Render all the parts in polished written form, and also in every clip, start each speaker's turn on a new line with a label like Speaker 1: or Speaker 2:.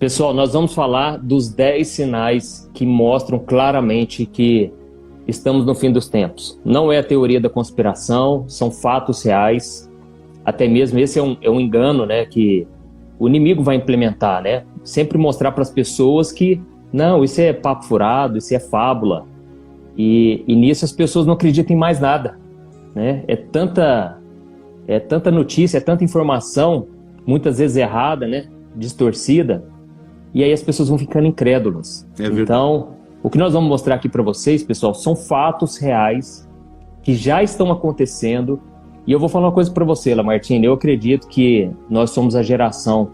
Speaker 1: Pessoal, nós vamos falar dos 10 sinais que mostram claramente que estamos no fim dos tempos. Não é a teoria da conspiração, são fatos reais. Até mesmo esse é um engano, né, que o inimigo vai implementar, né? Sempre mostrar para as pessoas que, não, isso é papo furado, isso é fábula. E nisso as pessoas não acreditam em mais nada, né? É tanta notícia, é tanta informação, muitas vezes errada, né? Distorcida. E aí as pessoas vão ficando incrédulas. Então, o que nós vamos mostrar aqui para vocês, pessoal, são fatos reais que já estão acontecendo. E eu vou falar uma coisa para você, Lamartine. Eu acredito que nós somos a geração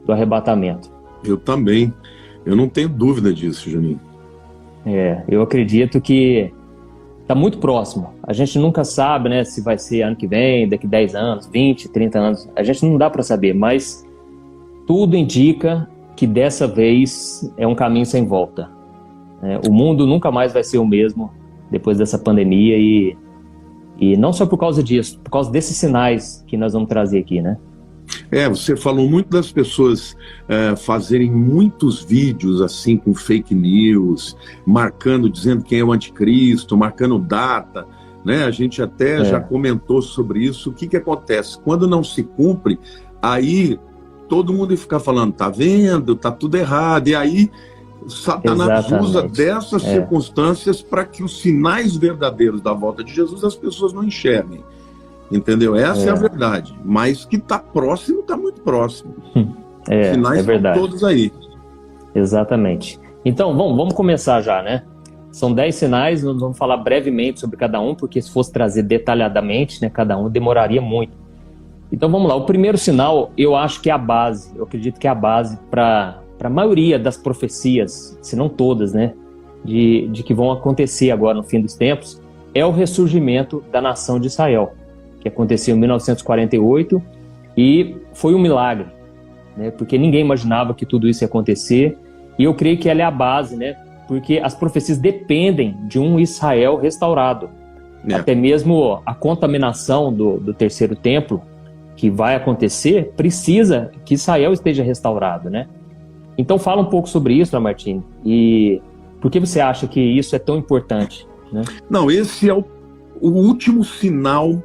Speaker 1: do arrebatamento.
Speaker 2: Eu também. Eu não tenho dúvida disso, Juninho.
Speaker 1: Eu acredito que está muito próximo. A gente nunca sabe, né, se vai ser ano que vem, daqui 10 anos, 20, 30 anos. A gente não dá para saber, mas tudo indica que dessa vez é um caminho sem volta. O mundo nunca mais vai ser o mesmo depois dessa pandemia e não só por causa disso, por causa desses sinais que nós vamos trazer aqui, né?
Speaker 2: Você falou muito das pessoas fazerem muitos vídeos assim com fake news, marcando, dizendo quem é o anticristo, marcando data, né? A gente até já comentou sobre isso. O que acontece? Quando não se cumpre, aí todo mundo fica falando, tá vendo, tá tudo errado, e aí Satanás usa dessas circunstâncias para que os sinais verdadeiros da volta de Jesus as pessoas não enxerguem. Entendeu? Essa é a verdade. Mas que está próximo, está muito próximo. Os sinais estão todos aí.
Speaker 1: Exatamente. Então, vamos começar já, né? São 10 sinais, nós vamos falar brevemente sobre cada um, porque se fosse trazer detalhadamente, né, cada um demoraria muito. Então vamos lá, o primeiro sinal, eu acho que é a base, eu acredito que é a base para a maioria das profecias, se não todas, né, de que vão acontecer agora no fim dos tempos, é o ressurgimento da nação de Israel, que aconteceu em 1948 e foi um milagre, né, porque ninguém imaginava que tudo isso ia acontecer, e eu creio que ela é a base, né, porque as profecias dependem de um Israel restaurado. Até mesmo a contaminação do terceiro templo, que vai acontecer, precisa que Israel esteja restaurado, né? Então fala um pouco sobre isso, Lamartine, e por que você acha que isso é tão importante, né?
Speaker 2: Não, esse é o último sinal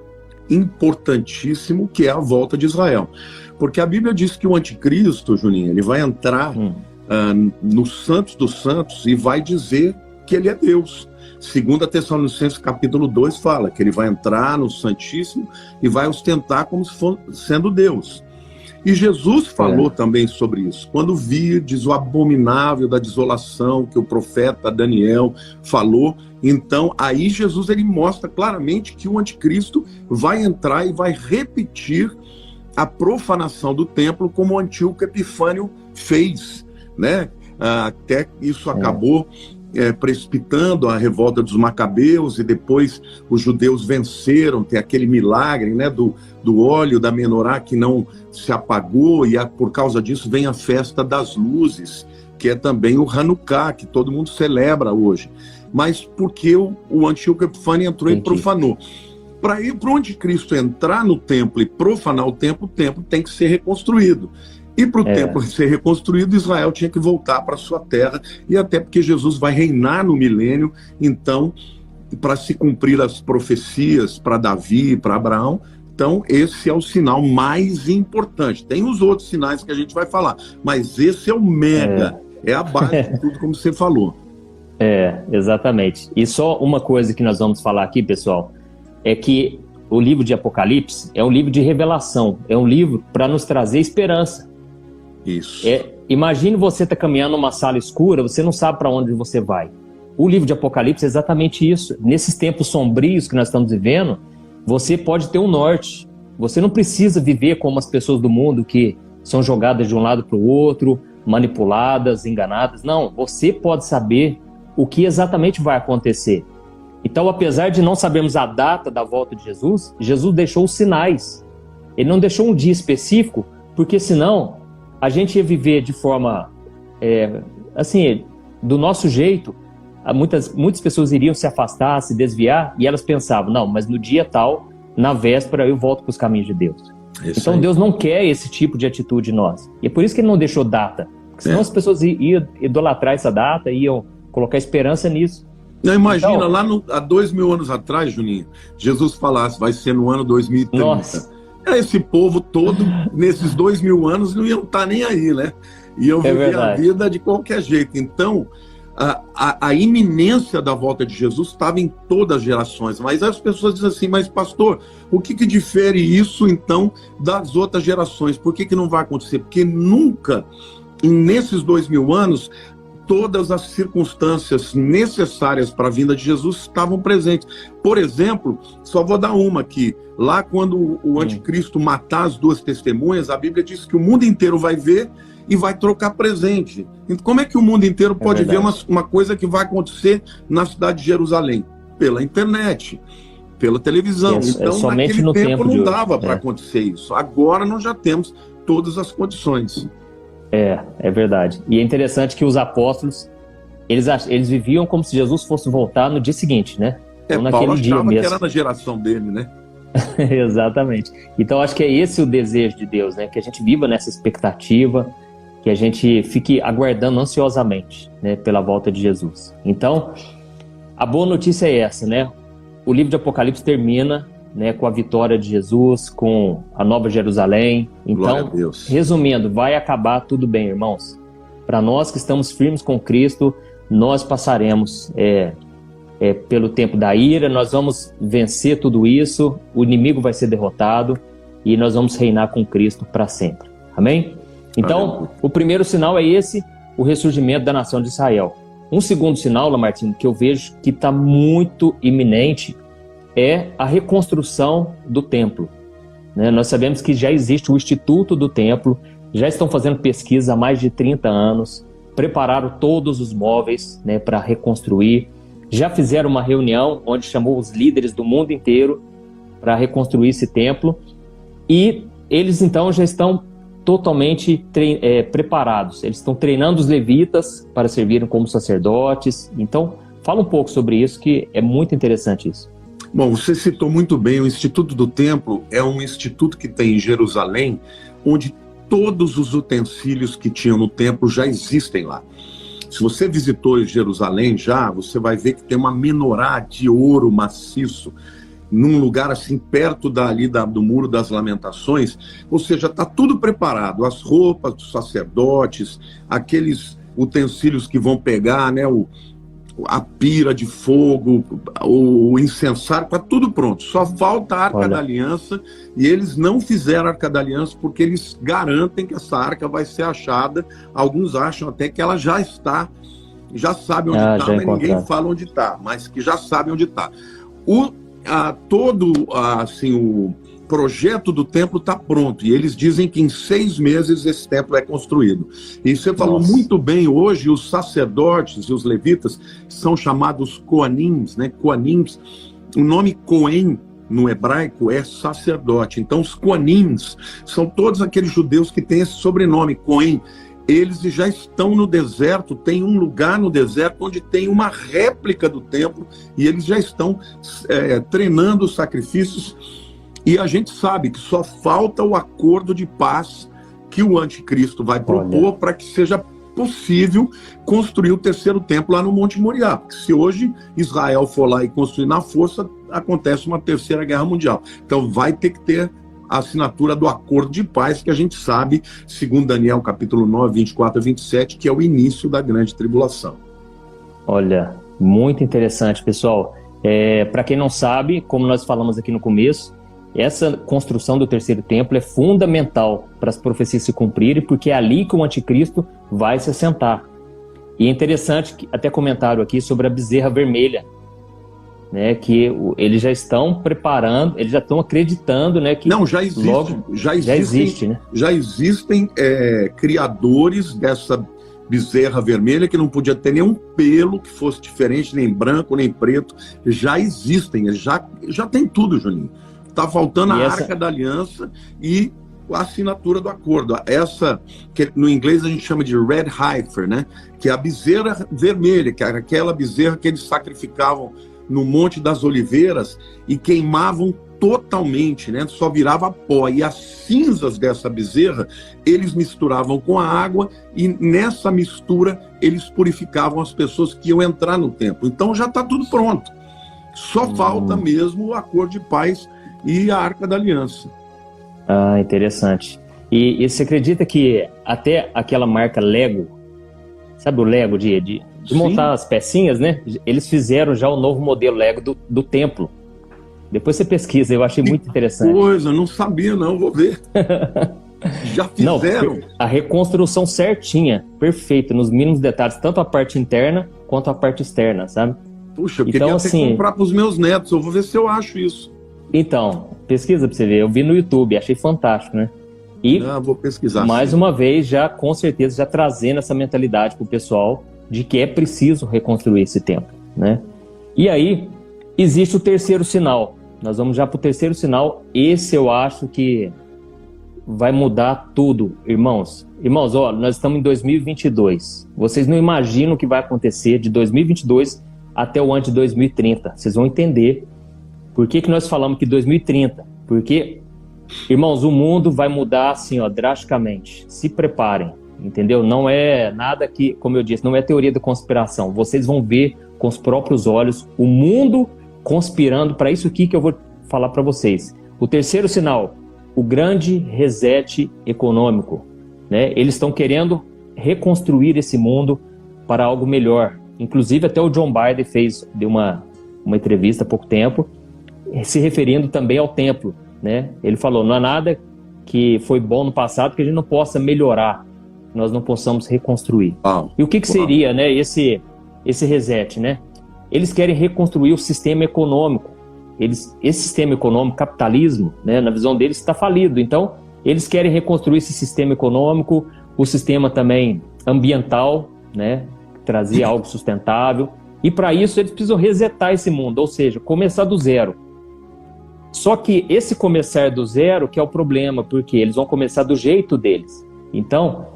Speaker 2: importantíssimo, que é a volta de Israel. Porque a Bíblia diz que o anticristo, Juninho, ele vai entrar no Santos dos Santos e vai dizer que ele é Deus. 2 Tessalonicenses capítulo 2 fala que ele vai entrar no Santíssimo e vai ostentar como se fosse sendo Deus. E Jesus falou também sobre isso. Quando virdes o abominável da desolação que o profeta Daniel falou, então aí Jesus ele mostra claramente que o anticristo vai entrar e vai repetir a profanação do templo como o Antíoco Epifânio fez, né? Até isso acabou precipitando a revolta dos Macabeus, e depois os judeus venceram, tem aquele milagre, né, do óleo da menorá que não se apagou, e por causa disso vem a festa das luzes, que é também o Hanukkah, que todo mundo celebra hoje. Mas porque o Antíoco Epifânio entrou e profanou. Para o anticristo entrar no templo e profanar o templo tem que ser reconstruído. E para o templo ser reconstruído, Israel tinha que voltar para sua terra, e até porque Jesus vai reinar no milênio, então, para se cumprir as profecias para Davi, para Abraão, então esse é o sinal mais importante. Tem os outros sinais que a gente vai falar, mas esse é o mega, é a base de tudo, como você falou.
Speaker 1: Exatamente. E só uma coisa que nós vamos falar aqui, pessoal, é que o livro de Apocalipse é um livro de revelação, é um livro para nos trazer esperança.
Speaker 2: Isso.
Speaker 1: Imagine você estar caminhando numa sala escura, você não sabe para onde você vai. O livro de Apocalipse é exatamente isso. Nesses tempos sombrios que nós estamos vivendo, você pode ter um norte. Você não precisa viver como as pessoas do mundo que são jogadas de um lado para o outro, manipuladas, enganadas. Não, você pode saber o que exatamente vai acontecer. Então, apesar de não sabermos a data da volta de Jesus, Jesus deixou os sinais. Ele não deixou um dia específico, porque senão a gente ia viver de forma, assim, do nosso jeito. Muitas pessoas iriam se afastar, se desviar, e elas pensavam, não, mas no dia tal, na véspera, eu volto para os caminhos de Deus. Então Deus não quer esse tipo de atitude em nós. E é por isso que ele não deixou data, Porque senão as pessoas iam idolatrar essa data, iam colocar esperança nisso.
Speaker 2: Não, imagina, então, lá há 2000 anos atrás, Juninho, Jesus falasse, vai ser no ano 2030.
Speaker 1: Nossa.
Speaker 2: Esse povo todo, nesses 2000 anos, não iam estar nem aí, né? Iam viver a vida de qualquer jeito. Então, a iminência da volta de Jesus estava em todas as gerações. Mas as pessoas dizem assim, mas pastor, o que difere isso, então, das outras gerações? Por que não vai acontecer? Porque nunca, nesses 2000 anos, todas as circunstâncias necessárias para a vinda de Jesus estavam presentes. Por exemplo, só vou dar uma aqui. Lá quando o anticristo matar as duas testemunhas, a Bíblia diz que o mundo inteiro vai ver e vai trocar presente. Então, como é que o mundo inteiro pode ver uma coisa que vai acontecer na cidade de Jerusalém? Pela internet, pela televisão. Então, naquele tempo não dava para acontecer isso. Agora nós já temos todas as condições.
Speaker 1: É verdade. E é interessante que os apóstolos, eles viviam como se Jesus fosse voltar no dia seguinte, né?
Speaker 2: Então, Paulo achava que era na geração dele, né?
Speaker 1: Exatamente. Então, acho que é esse o desejo de Deus, né? Que a gente viva nessa expectativa, que a gente fique aguardando ansiosamente, né? Pela volta de Jesus. Então, a boa notícia é essa, né? O livro de Apocalipse termina, né, com a vitória de Jesus, com a Nova Jerusalém. Então, resumindo, vai acabar tudo bem, irmãos. Para nós que estamos firmes com Cristo, nós passaremos pelo tempo da ira, nós vamos vencer tudo isso, o inimigo vai ser derrotado e nós vamos reinar com Cristo para sempre. Amém? Então, o primeiro sinal é esse, o ressurgimento da nação de Israel. Um segundo sinal, Lamartine, que eu vejo que está muito iminente, é a reconstrução do templo. Né? Nós sabemos que já existe o Instituto do Templo, já estão fazendo pesquisa há mais de 30 anos, prepararam todos os móveis, né, para reconstruir, já fizeram uma reunião onde chamou os líderes do mundo inteiro para reconstruir esse templo, e eles então já estão totalmente preparados. Eles estão treinando os levitas para servirem como sacerdotes. Então, fala um pouco sobre isso, que é muito interessante isso.
Speaker 2: Bom, você citou muito bem, o Instituto do Templo é um instituto que tem em Jerusalém, onde todos os utensílios que tinham no templo já existem lá. Se você visitou Jerusalém já, você vai ver que tem uma menorá de ouro maciço, num lugar assim, perto do Muro das Lamentações, ou seja, está tudo preparado, as roupas dos sacerdotes, aqueles utensílios que vão pegar, né, a pira de fogo, o incensário, está tudo pronto. Só falta a Arca da Aliança, e eles não fizeram a Arca da Aliança porque eles garantem que essa arca vai ser achada. Alguns acham até que ela já está, já sabe onde está, mas ninguém fala onde está, mas que já sabe onde está. Todo o projeto do templo está pronto, e eles dizem que em 6 meses esse templo é construído. E você falou muito bem, hoje os sacerdotes e os levitas são chamados Koanims, né? Koanims, o nome Cohen no hebraico é sacerdote. Então os Koanims são todos aqueles judeus que têm esse sobrenome, Cohen. Eles já estão no deserto, tem um lugar no deserto onde tem uma réplica do templo, e eles já estão treinando os sacrifícios. E a gente sabe que só falta o acordo de paz que o anticristo vai propor para que seja possível construir o terceiro templo lá no Monte Moriá. Porque se hoje Israel for lá e construir na força, acontece uma terceira guerra mundial. Então vai ter que ter a assinatura do acordo de paz, que a gente sabe, segundo Daniel capítulo 9, 24 a 27, que é o início da grande tribulação.
Speaker 1: Olha, muito interessante, pessoal. Para quem não sabe, como nós falamos aqui no começo, essa construção do terceiro templo é fundamental para as profecias se cumprirem, porque é ali que o anticristo vai se assentar. E é interessante, que até comentaram aqui sobre a bezerra vermelha, né, que eles já estão preparando, eles já estão acreditando, né, que
Speaker 2: não, já existe,
Speaker 1: né?
Speaker 2: Já existem criadores dessa bezerra vermelha, que não podia ter nenhum pelo que fosse diferente, nem branco, nem preto. Já existem, já tem tudo, Juninho. Está faltando a Arca da Aliança e a assinatura do acordo. Essa, que no inglês a gente chama de Red Heifer, né? Que é a bezerra vermelha, que era aquela bezerra que eles sacrificavam no Monte das Oliveiras e queimavam totalmente, né? Só virava pó. E as cinzas dessa bezerra, eles misturavam com a água e nessa mistura eles purificavam as pessoas que iam entrar no templo. Então já está tudo pronto. Só falta mesmo o acordo de paz e a Arca da Aliança.
Speaker 1: Ah, interessante. E você acredita que até aquela marca Lego, sabe o Lego de montar as pecinhas, né? Eles fizeram já o novo modelo Lego do templo. Depois você pesquisa, eu achei muito interessante.
Speaker 2: Coisa, não sabia não, vou ver. Já fizeram? Não,
Speaker 1: a reconstrução certinha, perfeita, nos mínimos detalhes, tanto a parte interna quanto a parte externa, sabe?
Speaker 2: Puxa, eu
Speaker 1: então,
Speaker 2: queria
Speaker 1: assim,
Speaker 2: até comprar para os meus netos, eu vou ver se eu acho isso.
Speaker 1: Então, pesquisa para você ver, eu vi no YouTube, achei fantástico, né? E,
Speaker 2: vou pesquisar.
Speaker 1: Mais uma vez, já com certeza, já trazendo essa mentalidade para o pessoal de que é preciso reconstruir esse templo, né? E aí, existe o terceiro sinal. Nós vamos já para o terceiro sinal. Esse eu acho que vai mudar tudo, irmãos. Irmãos, ó, nós estamos em 2022. Vocês não imaginam o que vai acontecer de 2022 até o ano de 2030. Vocês vão entender por que nós falamos que 2030. Porque, irmãos, o mundo vai mudar assim, ó, drasticamente. Se preparem, entendeu? Não é nada que, como eu disse, não é teoria da conspiração. Vocês vão ver com os próprios olhos o mundo conspirando para isso aqui que eu vou falar para vocês. O terceiro sinal, o grande reset econômico, né? Eles estão querendo reconstruir esse mundo para algo melhor. Inclusive até o John Biden deu uma entrevista há pouco tempo, se referindo também ao templo, né? Ele falou, não há nada que foi bom no passado que a gente não possa melhorar, nós não possamos reconstruir. E o que seria, né, esse reset, né? Eles querem reconstruir o sistema econômico. Esse sistema econômico, capitalismo, né, na visão deles, está falido. Então, eles querem reconstruir esse sistema econômico, o sistema também ambiental, né, trazer algo sustentável. E para isso, eles precisam resetar esse mundo, ou seja, começar do zero. Só que esse começar do zero que é o problema, porque eles vão começar do jeito deles. Então,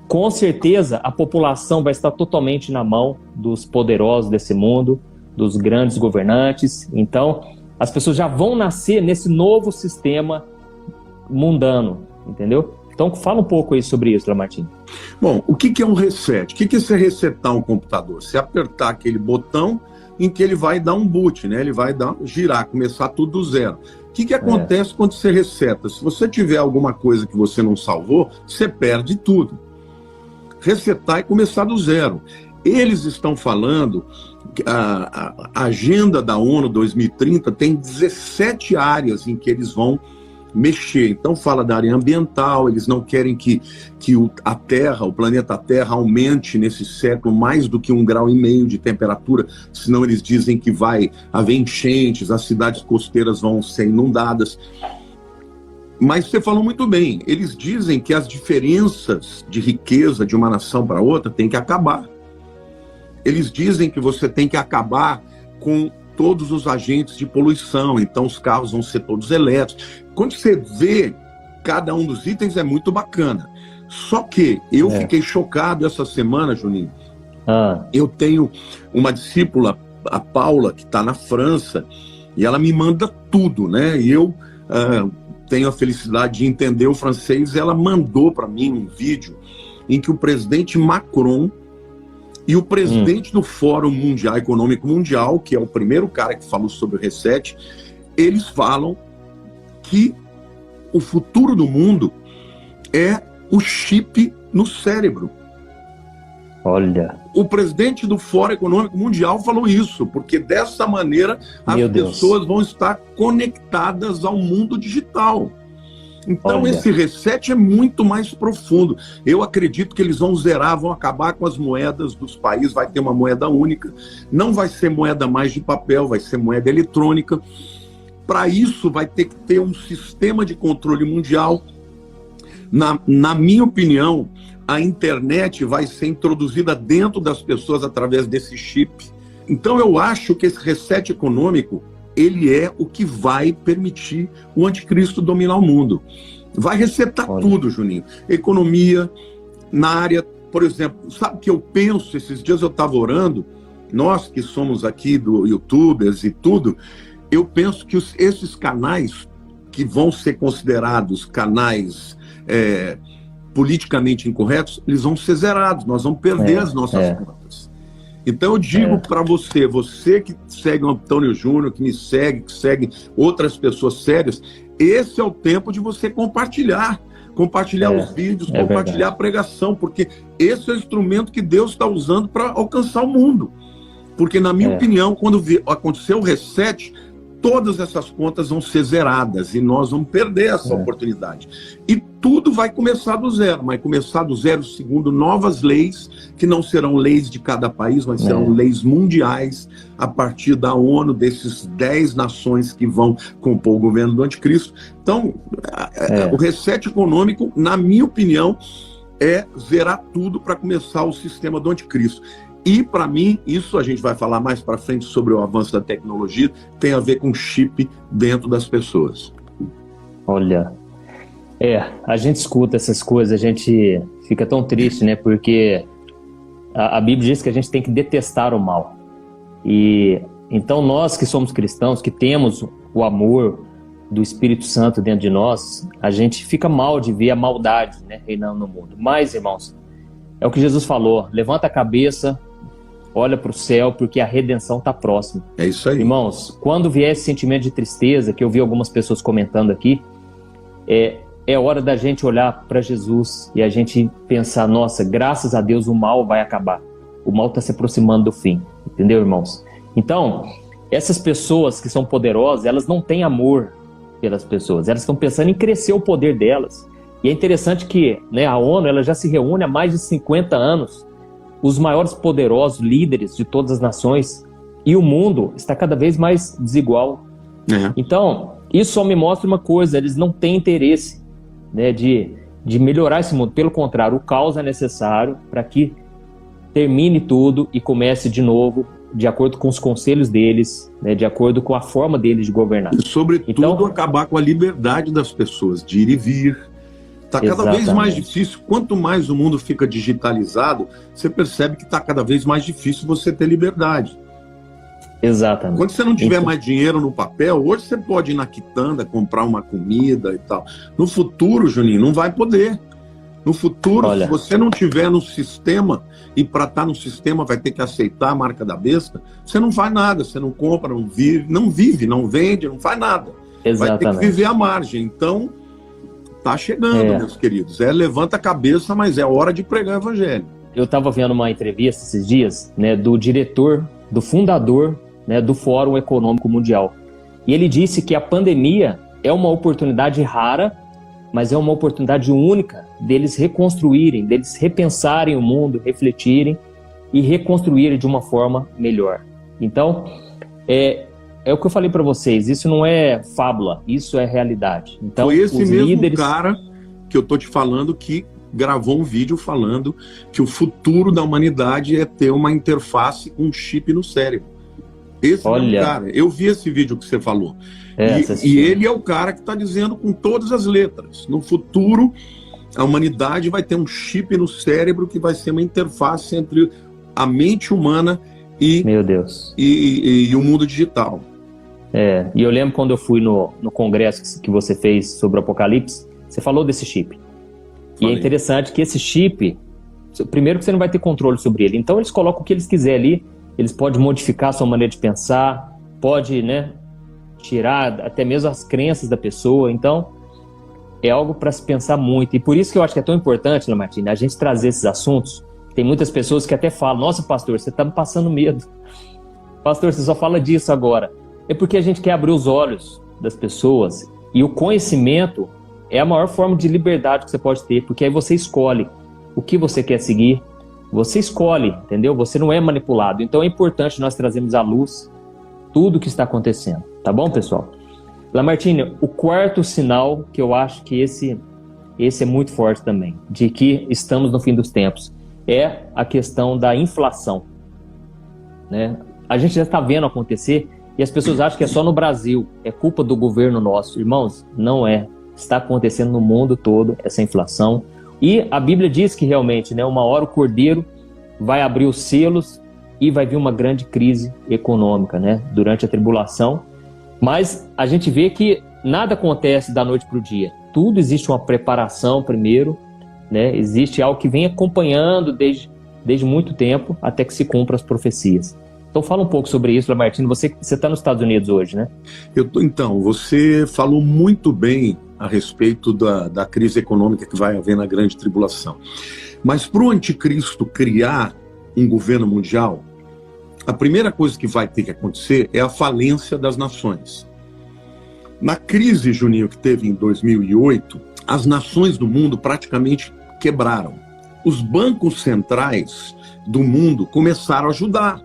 Speaker 1: com certeza, a população vai estar totalmente na mão dos poderosos desse mundo, dos grandes governantes. Então, as pessoas já vão nascer nesse novo sistema mundano, entendeu? Então, fala um pouco aí sobre isso, Lamartine.
Speaker 2: Bom, o que é um reset? O que é você resetar um computador? Você apertar aquele botão em que ele vai dar um boot, né? Ele vai girar, começar tudo do zero. O que acontece quando você reseta? Se você tiver alguma coisa que você não salvou, você perde tudo. Resetar e começar do zero. Eles estão falando, a agenda da ONU 2030 tem 17 áreas em que eles vão mexer. Então fala da área ambiental, eles não querem que a Terra, o planeta Terra, aumente nesse século mais do que 1,5 graus de temperatura, senão eles dizem que vai haver enchentes, as cidades costeiras vão ser inundadas. Mas você falou muito bem, eles dizem que as diferenças de riqueza de uma nação para outra têm que acabar. Eles dizem que você tem que acabar com todos os agentes de poluição, então os carros vão ser todos elétricos. Quando você vê cada um dos itens é muito bacana. Só que eu fiquei chocado essa semana, Juninho. Eu tenho uma discípula, a Paula, que está na França, e ela me manda tudo, né? E eu tenho a felicidade de entender o francês. Ela mandou para mim um vídeo em que o presidente Macron e o presidente do Fórum Mundial, Econômico Mundial, que é o primeiro cara que falou sobre o reset, eles falam que o futuro do mundo é o chip no cérebro.
Speaker 1: Olha.
Speaker 2: O presidente do Fórum Econômico Mundial falou isso, porque dessa maneira as pessoas vão estar conectadas ao mundo digital. Então esse reset é muito mais profundo. Eu acredito que eles vão zerar, vão acabar com as moedas dos países, vai ter uma moeda única, não vai ser moeda mais de papel, vai ser moeda eletrônica. Para isso vai ter que ter um sistema de controle mundial. Na minha opinião, a internet vai ser introduzida dentro das pessoas através desse chip. Então eu acho que esse reset econômico, ele é o que vai permitir o anticristo dominar o mundo. Vai resetar tudo, Juninho. Economia, na área, por exemplo, sabe o que eu penso? Esses dias eu estava orando, nós que somos aqui do YouTubers e tudo, eu penso que esses canais que vão ser considerados canais politicamente incorretos, eles vão ser zerados, nós vamos perder as nossas contas. Então eu digo para você que segue o Antônio Júnior, que me segue, que segue outras pessoas sérias, esse é o tempo de você compartilhar os vídeos, compartilhar a pregação, porque esse é o instrumento que Deus está usando para alcançar o mundo. Porque, na minha opinião, quando aconteceu o reset, todas essas contas vão ser zeradas e nós vamos perder essa oportunidade. E tudo vai começar do zero, vai começar do zero segundo novas leis, que não serão leis de cada país, mas serão leis mundiais, a partir da ONU, desses 10 nações que vão compor o governo do anticristo. Então, o reset econômico, na minha opinião, é zerar tudo para começar o sistema do anticristo. E, para mim, isso a gente vai falar mais para frente sobre o avanço da tecnologia, tem a ver com chip dentro das pessoas.
Speaker 1: Olha, a gente escuta essas coisas, a gente fica tão triste, né? Porque a Bíblia diz que a gente tem que detestar o mal. E então nós que somos cristãos, que temos o amor do Espírito Santo dentro de nós, a gente fica mal de ver a maldade, né, reinando no mundo. Mas, irmãos, é o que Jesus falou, levanta a cabeça, olha para o céu, porque a redenção está próxima.
Speaker 2: É isso aí.
Speaker 1: Irmãos, quando vier esse sentimento de tristeza, que eu vi algumas pessoas comentando aqui, é hora da gente olhar para Jesus e a gente pensar, nossa, graças a Deus o mal vai acabar. O mal está se aproximando do fim. Entendeu, irmãos? Então, essas pessoas que são poderosas, elas não têm amor pelas pessoas. Elas estão pensando em crescer o poder delas. E é interessante que, né, a ONU ela já se reúne há mais de 50 anos. Os maiores poderosos líderes de todas as nações, e o mundo está cada vez mais desigual. Então, isso só me mostra uma coisa, eles não têm interesse, né, de melhorar esse mundo. Pelo contrário, o caos é necessário para que termine tudo e comece de novo, de acordo com os conselhos deles, né, de acordo com a forma deles de governar.
Speaker 2: E, sobretudo, então, acabar com a liberdade das pessoas de ir e vir. Está cada vez mais difícil. Quanto mais o mundo fica digitalizado, você percebe que está cada vez mais difícil você ter liberdade.
Speaker 1: Exatamente.
Speaker 2: Quando você não tiver mais dinheiro no papel, hoje você pode ir na quitanda, comprar uma comida e tal. No futuro, Juninho, não vai poder. No futuro, se você não tiver no sistema, e para estar no sistema vai ter que aceitar a marca da besta, você não faz nada, você não compra, não vive, não vende, não faz nada.
Speaker 1: Exatamente.
Speaker 2: Vai ter que viver à margem. Então, tá chegando, meus queridos. Levanta a cabeça, mas é hora de pregar o evangelho.
Speaker 1: Eu estava vendo uma entrevista esses dias, né, do diretor, do fundador, né, do Fórum Econômico Mundial. E ele disse que a pandemia é uma oportunidade rara, mas é uma oportunidade única deles reconstruírem, deles repensarem o mundo, refletirem e reconstruírem de uma forma melhor. Então, é o que eu falei para vocês, isso não é fábula, isso é realidade. Então,
Speaker 2: foi esse mesmo cara que eu tô te falando que gravou um vídeo falando que o futuro da humanidade é ter uma interface com um chip no cérebro. Esse mesmo cara, eu vi esse vídeo que você falou. E ele é o cara que está dizendo com todas as letras. No futuro, a humanidade vai ter um chip no cérebro que vai ser uma interface entre a mente humana e,
Speaker 1: meu Deus,
Speaker 2: e o mundo digital.
Speaker 1: E eu lembro quando eu fui no congresso que você fez sobre o Apocalipse, você falou desse chip. E é interessante que esse chip, primeiro que você não vai ter controle sobre ele, então eles colocam o que eles quiserem ali, eles podem modificar a sua maneira de pensar, pode, né, tirar até mesmo as crenças da pessoa, então é algo para se pensar muito. E por isso que eu acho que é tão importante, Lamartine, a gente trazer esses assuntos. Tem muitas pessoas que até falam, nossa, pastor, você está me passando medo. Pastor, você só fala disso agora. É porque a gente quer abrir os olhos das pessoas, e o conhecimento é a maior forma de liberdade que você pode ter, porque aí você escolhe o que você quer seguir, você escolhe, entendeu? Você não é manipulado. Então é importante nós trazermos à luz tudo o que está acontecendo. Tá bom, pessoal? Lamartine, o quarto sinal, que eu acho que esse é muito forte também, de que estamos no fim dos tempos, é a questão da inflação, né? A gente já está vendo acontecer e as pessoas acham que é só no Brasil, é culpa do governo nosso. Irmãos, não é. Está acontecendo no mundo todo essa inflação. E a Bíblia diz que realmente, né, uma hora o Cordeiro vai abrir os selos e vai vir uma grande crise econômica, né, durante a tribulação. Mas a gente vê que nada acontece da noite para o dia. Tudo existe uma preparação primeiro, né? Existe algo que vem acompanhando desde muito tempo até que se cumpra as profecias. Então fala um pouco sobre isso, Lamartine. Você está nos Estados Unidos hoje, né?
Speaker 2: Então, você falou muito bem a respeito da crise econômica que vai haver na grande tribulação. Mas para o anticristo criar um governo mundial, a primeira coisa que vai ter que acontecer é a falência das nações. Na crise, Juninho, que teve em 2008, as nações do mundo praticamente quebraram. Os bancos centrais do mundo começaram a ajudar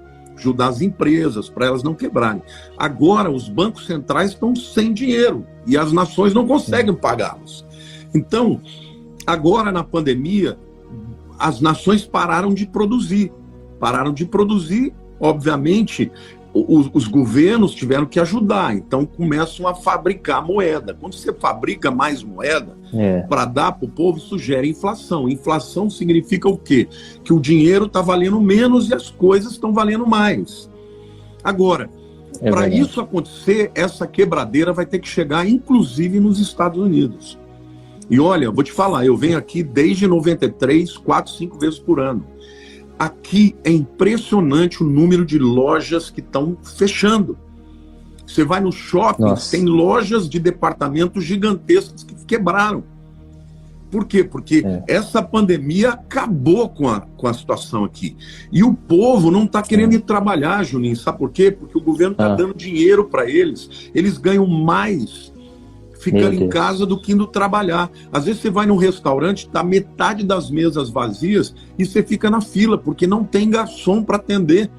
Speaker 2: as empresas para elas não quebrarem. Agora, os bancos centrais estão sem dinheiro e as nações não conseguem pagá-los. Então, agora na pandemia, as nações pararam de produzir. Obviamente, os governos tiveram que ajudar, então começam a fabricar moeda. Quando você fabrica mais moeda para dar para o povo, isso gera inflação. Inflação significa o quê? Que o dinheiro está valendo menos e as coisas estão valendo mais. Agora, para isso acontecer, essa quebradeira vai ter que chegar, inclusive, nos Estados Unidos. E olha, vou te falar, eu venho aqui desde 93, 4, 5 vezes por ano. Aqui é impressionante o número de lojas que estão fechando. Você vai no shopping, tem lojas de departamentos gigantescas que quebraram. Por quê? Porque essa pandemia acabou com a situação aqui. E o povo não está querendo ir trabalhar, Juninho. Sabe por quê? Porque o governo está dando dinheiro para eles. Eles ganham mais ficando em casa do que indo trabalhar. Às vezes você vai num restaurante, está metade das mesas vazias e você fica na fila, porque não tem garçom para atender.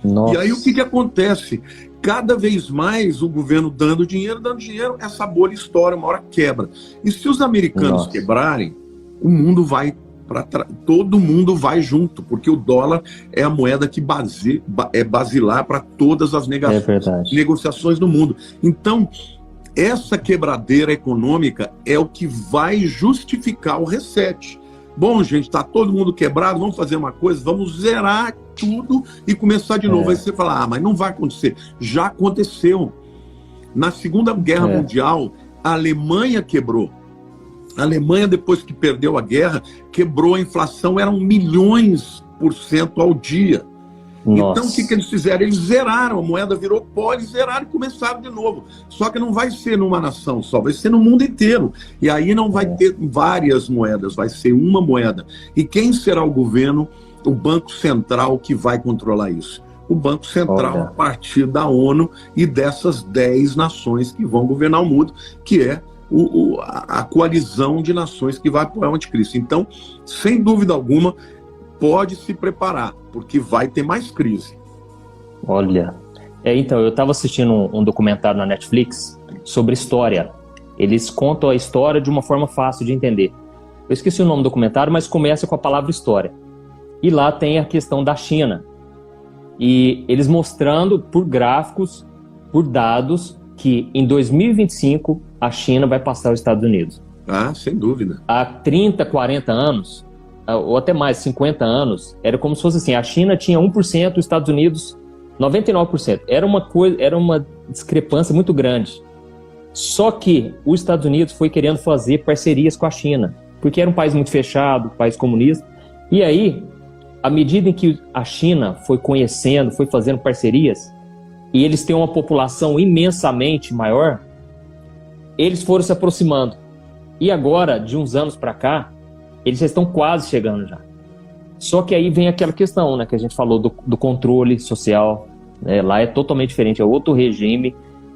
Speaker 2: Nossa. E aí o que acontece? Cada vez mais o governo dando dinheiro, essa bolha estoura, uma hora quebra. E se os americanos quebrarem, o mundo vai todo mundo vai junto, porque o dólar é a moeda que é basilar para todas as negociações no mundo. Então, essa quebradeira econômica é o que vai justificar o reset. Bom, gente, está todo mundo quebrado, vamos fazer uma coisa, vamos zerar tudo e começar de novo. Aí você fala, mas não vai acontecer. Já aconteceu. Na Segunda Guerra Mundial, a Alemanha quebrou. A Alemanha, depois que perdeu a guerra, quebrou a inflação, eram milhões% ao dia. Nossa. Então, o que eles fizeram? Eles zeraram, a moeda virou pó, eles zeraram e começaram de novo. Só que não vai ser numa nação só, vai ser no mundo inteiro. E aí não vai ter várias moedas, vai ser uma moeda. E quem será o governo? O Banco Central que vai controlar isso. O Banco Central, a partir da ONU e dessas 10 nações que vão governar o mundo, que é a coalizão de nações que vai apoiar o anticristo. Então, sem dúvida alguma, pode se preparar, porque vai ter mais crise.
Speaker 1: Olha, então, eu estava assistindo um documentário na Netflix sobre história. Eles contam a história de uma forma fácil de entender. Eu esqueci o nome do documentário, mas começa com a palavra história. E lá tem a questão da China. E eles mostrando por gráficos, por dados, que em 2025 a China vai passar os Estados Unidos.
Speaker 2: Ah, sem dúvida.
Speaker 1: Há 30, 40 anos... ou até mais, 50 anos, era como se fosse assim, a China tinha 1%, os Estados Unidos 99%. Era uma discrepância muito grande. Só que os Estados Unidos foi querendo fazer parcerias com a China, porque era um país muito fechado, um país comunista. E aí, à medida em que a China foi conhecendo, foi fazendo parcerias, e eles têm uma população imensamente maior, eles foram se aproximando. E agora, de uns anos para cá, eles já estão quase chegando já. Só que aí vem aquela questão, né, que a gente falou do controle social. Né? Lá é totalmente diferente, é outro regime,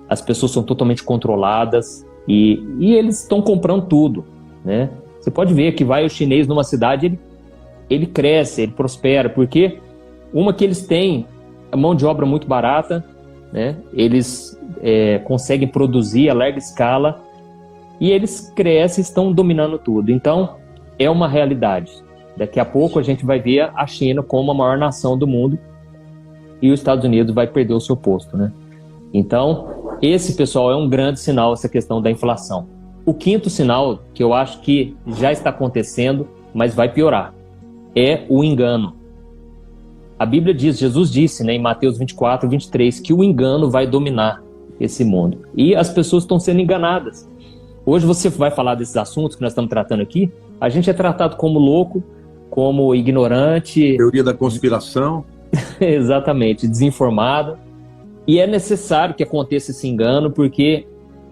Speaker 1: as pessoas são totalmente controladas e eles estão comprando tudo. Né? Você pode ver que vai o chinês numa cidade, ele cresce, ele prospera, porque uma que eles têm a mão de obra muito barata, né? Eles conseguem produzir a larga escala e eles crescem, estão dominando tudo. Então, é uma realidade. Daqui a pouco a gente vai ver a China como a maior nação do mundo e os Estados Unidos vai perder o seu posto, né? Então, esse, pessoal, é um grande sinal, essa questão da inflação. O quinto sinal, que eu acho que já está acontecendo, mas vai piorar, é o engano. A Bíblia diz, Jesus disse, né, em Mateus 24, 23, que o engano vai dominar. esse mundo. E as pessoas estão sendo enganadas. Hoje você vai falar desses assuntos que nós estamos tratando aqui, a gente é tratado como louco, como ignorante.
Speaker 2: Teoria da conspiração.
Speaker 1: Exatamente, desinformado. E é necessário que aconteça esse engano, porque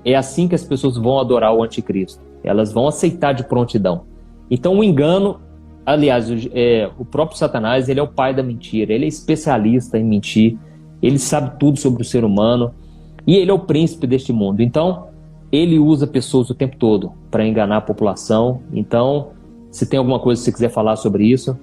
Speaker 1: é assim que as pessoas vão adorar o anticristo. Elas vão aceitar de prontidão. Então o engano, aliás, o próprio Satanás, ele é o pai da mentira, ele é especialista em mentir, ele sabe tudo sobre o ser humano, e ele é o príncipe deste mundo. Então, ele usa pessoas o tempo todo para enganar a população. Então, se tem alguma coisa que você quiser falar sobre isso,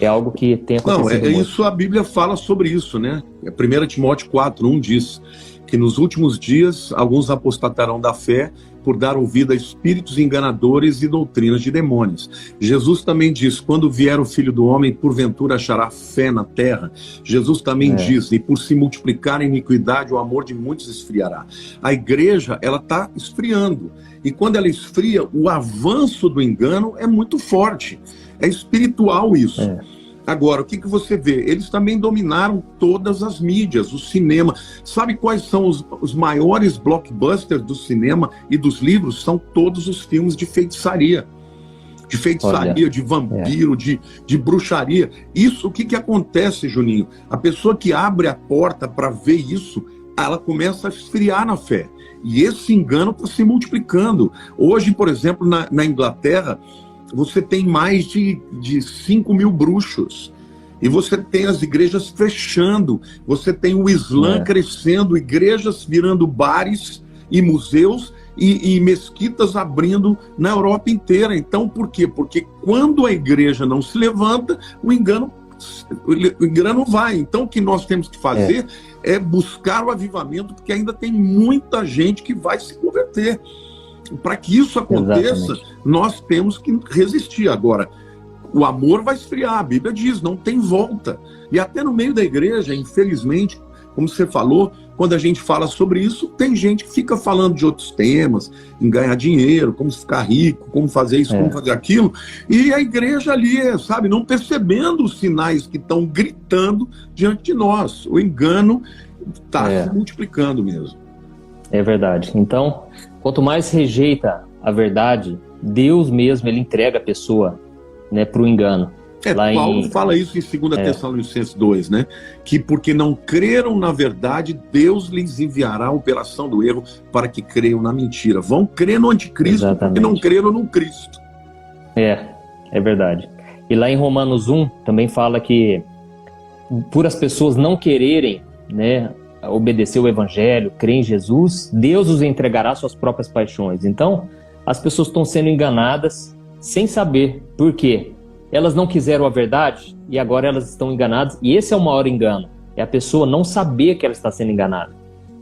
Speaker 1: é algo que tem acontecido muito.
Speaker 2: Isso, a Bíblia fala sobre isso, né? 1 Timóteo 4:1 diz que nos últimos dias alguns apostatarão da fé por dar ouvido a espíritos enganadores e doutrinas de demônios. Jesus também diz, quando vier o Filho do Homem, porventura achará fé na terra. Jesus também diz, e por se multiplicar a iniquidade, o amor de muitos esfriará. A igreja, ela está esfriando. E quando ela esfria, o avanço do engano é muito forte. É espiritual isso. Agora, o que você vê? Eles também dominaram todas as mídias, o cinema. Sabe quais são os maiores blockbusters do cinema e dos livros? São todos os filmes de feitiçaria. De feitiçaria, de vampiro, de bruxaria. Isso, o que acontece, Juninho? A pessoa que abre a porta para ver isso, ela começa a esfriar na fé. E esse engano está se multiplicando. Hoje, por exemplo, na Inglaterra, você tem mais de 5 mil bruxos. E você tem as igrejas fechando. Você tem o Islã crescendo, igrejas virando bares e museus e mesquitas abrindo na Europa inteira. Então, por quê? Porque quando a igreja não se levanta, o engano vai. Então, o que nós temos que fazer é buscar o avivamento, porque ainda tem muita gente que vai se converter. Para que isso aconteça, nós temos que resistir. Agora, o amor vai esfriar, a Bíblia diz, não tem volta. E até no meio da igreja, infelizmente, como você falou, quando a gente fala sobre isso, tem gente que fica falando de outros temas, em ganhar dinheiro, como ficar rico, como fazer isso, como fazer aquilo, e a igreja ali, sabe, não percebendo os sinais que estão gritando diante de nós. O engano está se multiplicando mesmo.
Speaker 1: É verdade. Então, quanto mais rejeita a verdade, Deus mesmo, ele entrega a pessoa, né, para o engano.
Speaker 2: Paulo fala isso em 2 Tessalonicenses 2, né? Que porque não creram na verdade, Deus lhes enviará a operação do erro para que creiam na mentira. Vão crer no anticristo porque não creram no Cristo.
Speaker 1: É verdade. E lá em Romanos 1 também fala que por as pessoas não quererem, né, obedecer o evangelho, crer em Jesus, Deus os entregará suas próprias paixões. Então, as pessoas estão sendo enganadas sem saber por quê. Elas não quiseram a verdade e agora elas estão enganadas. E esse é o maior engano, é a pessoa não saber que ela está sendo enganada,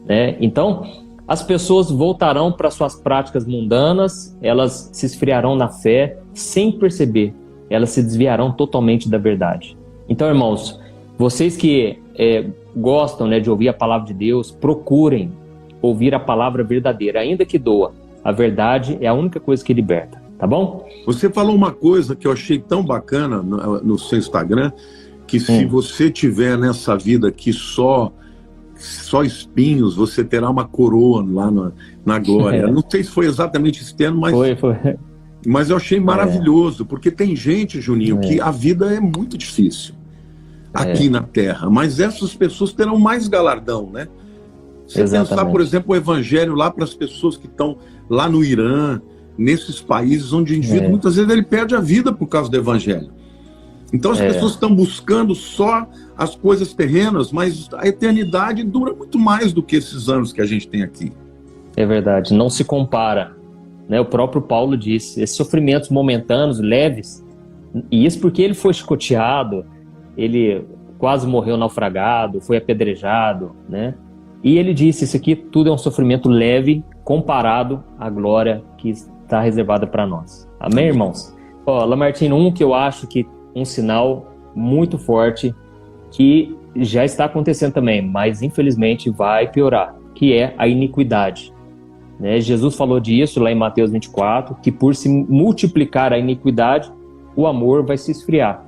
Speaker 1: né? Então, as pessoas voltarão para suas práticas mundanas, elas se esfriarão na fé sem perceber, elas se desviarão totalmente da verdade. Então, irmãos, vocês que gostam, né, de ouvir a palavra de Deus, procurem ouvir a palavra verdadeira, ainda que doa. A verdade é a única coisa que liberta, tá bom?
Speaker 2: Você falou uma coisa que eu achei tão bacana no seu Instagram, que se você tiver nessa vida aqui só espinhos, você terá uma coroa lá na glória. Não sei se foi exatamente esse termo, mas...
Speaker 1: Foi.
Speaker 2: Mas eu achei maravilhoso, porque tem gente, Juninho, que a vida é muito difícil aqui na Terra, mas essas pessoas terão mais galardão, né? Você pensar, por exemplo, o evangelho lá para as pessoas que estão lá no Irã, nesses países onde o indivíduo muitas vezes ele perde a vida por causa do evangelho. Então as pessoas estão buscando só as coisas terrenas, mas a eternidade dura muito mais do que esses anos que a gente tem aqui.
Speaker 1: É verdade, não se compara, né? O próprio Paulo disse, esses sofrimentos momentâneos, leves, e isso porque ele foi chicoteado, ele quase morreu naufragado, foi apedrejado, né? E ele disse, isso aqui tudo é um sofrimento leve comparado à glória que está reservada para nós. Amém, irmãos? Lamartine, que eu acho que um sinal muito forte que já está acontecendo também, mas infelizmente vai piorar, que é a iniquidade, né? Jesus falou disso lá em Mateus 24, que por se multiplicar a iniquidade, o amor vai se esfriar.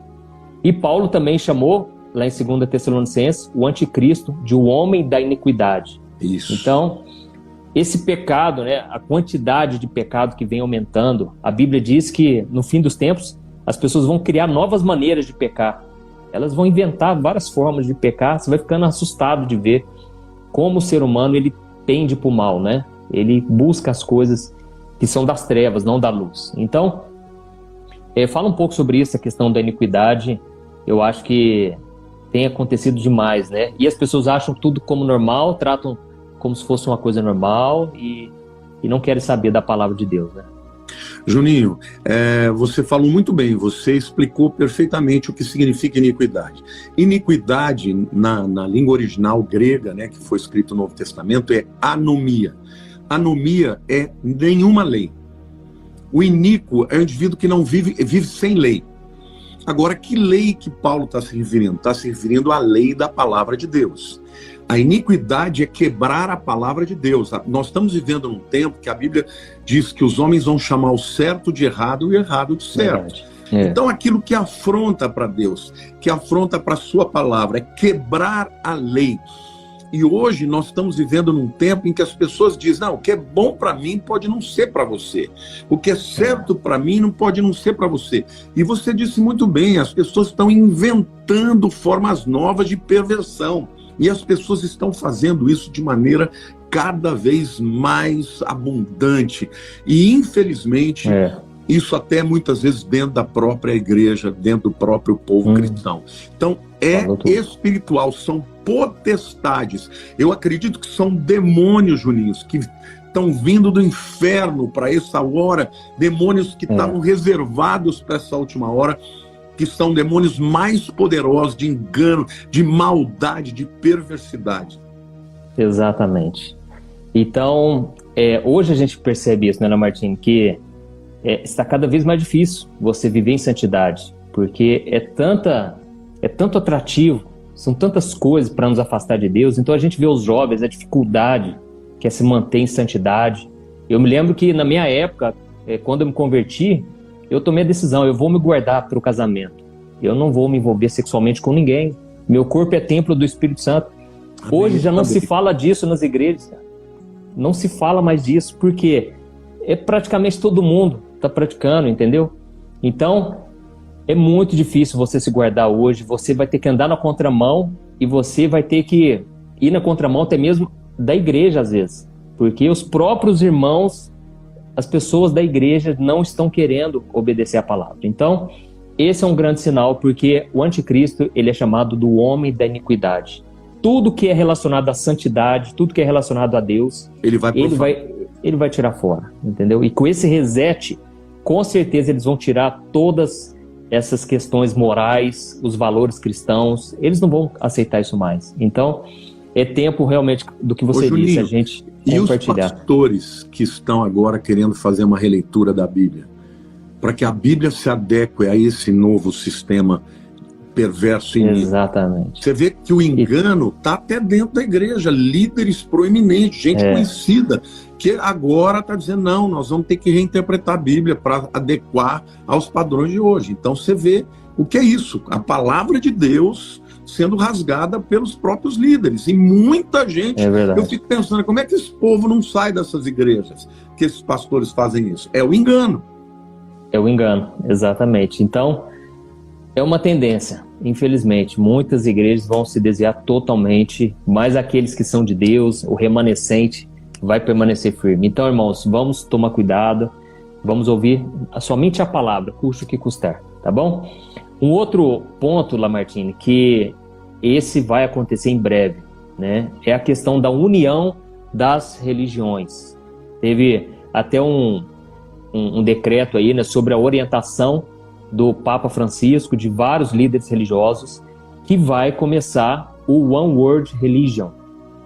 Speaker 1: E Paulo também chamou, lá em 2 Tessalonicenses, o anticristo de o homem da iniquidade.
Speaker 2: Isso.
Speaker 1: Então, esse pecado, né, a quantidade de pecado que vem aumentando, a Bíblia diz que no fim dos tempos as pessoas vão criar novas maneiras de pecar. Elas vão inventar várias formas de pecar. Você vai ficando assustado de ver como o ser humano ele pende para o mal, né? Ele busca as coisas que são das trevas, não da luz. Então, fala um pouco sobre isso, a questão da iniquidade. Eu acho que tem acontecido demais, né? E as pessoas acham tudo como normal, tratam como se fosse uma coisa normal e não querem saber da palavra de Deus, né?
Speaker 2: Juninho, você falou muito bem, você explicou perfeitamente o que significa iniquidade. Iniquidade, na língua original grega, né, que foi escrito no Novo Testamento, é anomia. Anomia é nenhuma lei. O iníquo é um indivíduo que não vive sem lei. Agora, que lei que Paulo está se referindo? Está se referindo à lei da palavra de Deus. A iniquidade é quebrar a palavra de Deus. Nós estamos vivendo num tempo que a Bíblia diz que os homens vão chamar o certo de errado e o errado de certo. Então, aquilo que afronta para Deus, que afronta para a sua palavra, é quebrar a lei. E hoje nós estamos vivendo num tempo em que as pessoas dizem, não, o que é bom para mim pode não ser para você. O que é certo para mim não pode não ser para você. E você disse muito bem, as pessoas estão inventando formas novas de perversão. E as pessoas estão fazendo isso de maneira cada vez mais abundante. E, infelizmente, isso até muitas vezes dentro da própria igreja, dentro do próprio povo cristão. Então, espiritual, são potestades. Eu acredito que são demônios, Juninhos, que estão vindo do inferno para essa hora, demônios que estavam reservados para essa última hora, que são demônios mais poderosos de engano, de maldade, de perversidade.
Speaker 1: Exatamente. Então, hoje a gente percebe isso, né, Martim, que está cada vez mais difícil você viver em santidade, porque é tanto atrativo, são tantas coisas para nos afastar de Deus. Então a gente vê os jovens, a dificuldade que é se manter em santidade. Eu me lembro que na minha época, quando eu me converti, eu tomei a decisão, eu vou me guardar para o casamento. Eu não vou me envolver sexualmente com ninguém. Meu corpo é templo do Espírito Santo. Amém. Hoje já não se fala disso nas igrejas. Não se fala mais disso, porque praticamente todo mundo está praticando, entendeu? Então, é muito difícil você se guardar hoje. Você vai ter que andar na contramão e você vai ter que ir na contramão até mesmo da igreja, às vezes. Porque os próprios irmãos, as pessoas da igreja não estão querendo obedecer a palavra. Então, esse é um grande sinal, porque o anticristo, ele é chamado do homem da iniquidade. Tudo que é relacionado à santidade, tudo que é relacionado a Deus, ele vai tirar fora, entendeu? E com esse reset, com certeza eles vão tirar todas essas questões morais, os valores cristãos, eles não vão aceitar isso mais. Então, é tempo realmente do que você disse, Juninho, a gente compartilhar.
Speaker 2: E os pastores que estão agora querendo fazer uma releitura da Bíblia, para que a Bíblia se adeque a esse novo sistema perverso.
Speaker 1: Exatamente.
Speaker 2: Você vê que o engano está até dentro da igreja, líderes proeminentes, gente conhecida, que agora está dizendo, não, nós vamos ter que reinterpretar a Bíblia para adequar aos padrões de hoje. Então você vê o que é isso, a palavra de Deus sendo rasgada pelos próprios líderes. E muita gente, eu fico pensando, como é que esse povo não sai dessas igrejas, que esses pastores fazem isso? É o engano.
Speaker 1: É o engano, exatamente. Então, é uma tendência, infelizmente. Muitas igrejas vão se desviar totalmente, mas aqueles que são de Deus, o remanescente, vai permanecer firme. Então, irmãos, vamos tomar cuidado, vamos ouvir somente a palavra, custe o que custar, tá bom? Um outro ponto, Lamartine, que esse vai acontecer em breve, né? É a questão da união das religiões. Teve até um decreto aí, né, sobre a orientação do Papa Francisco, de vários líderes religiosos, que vai começar o One World Religion,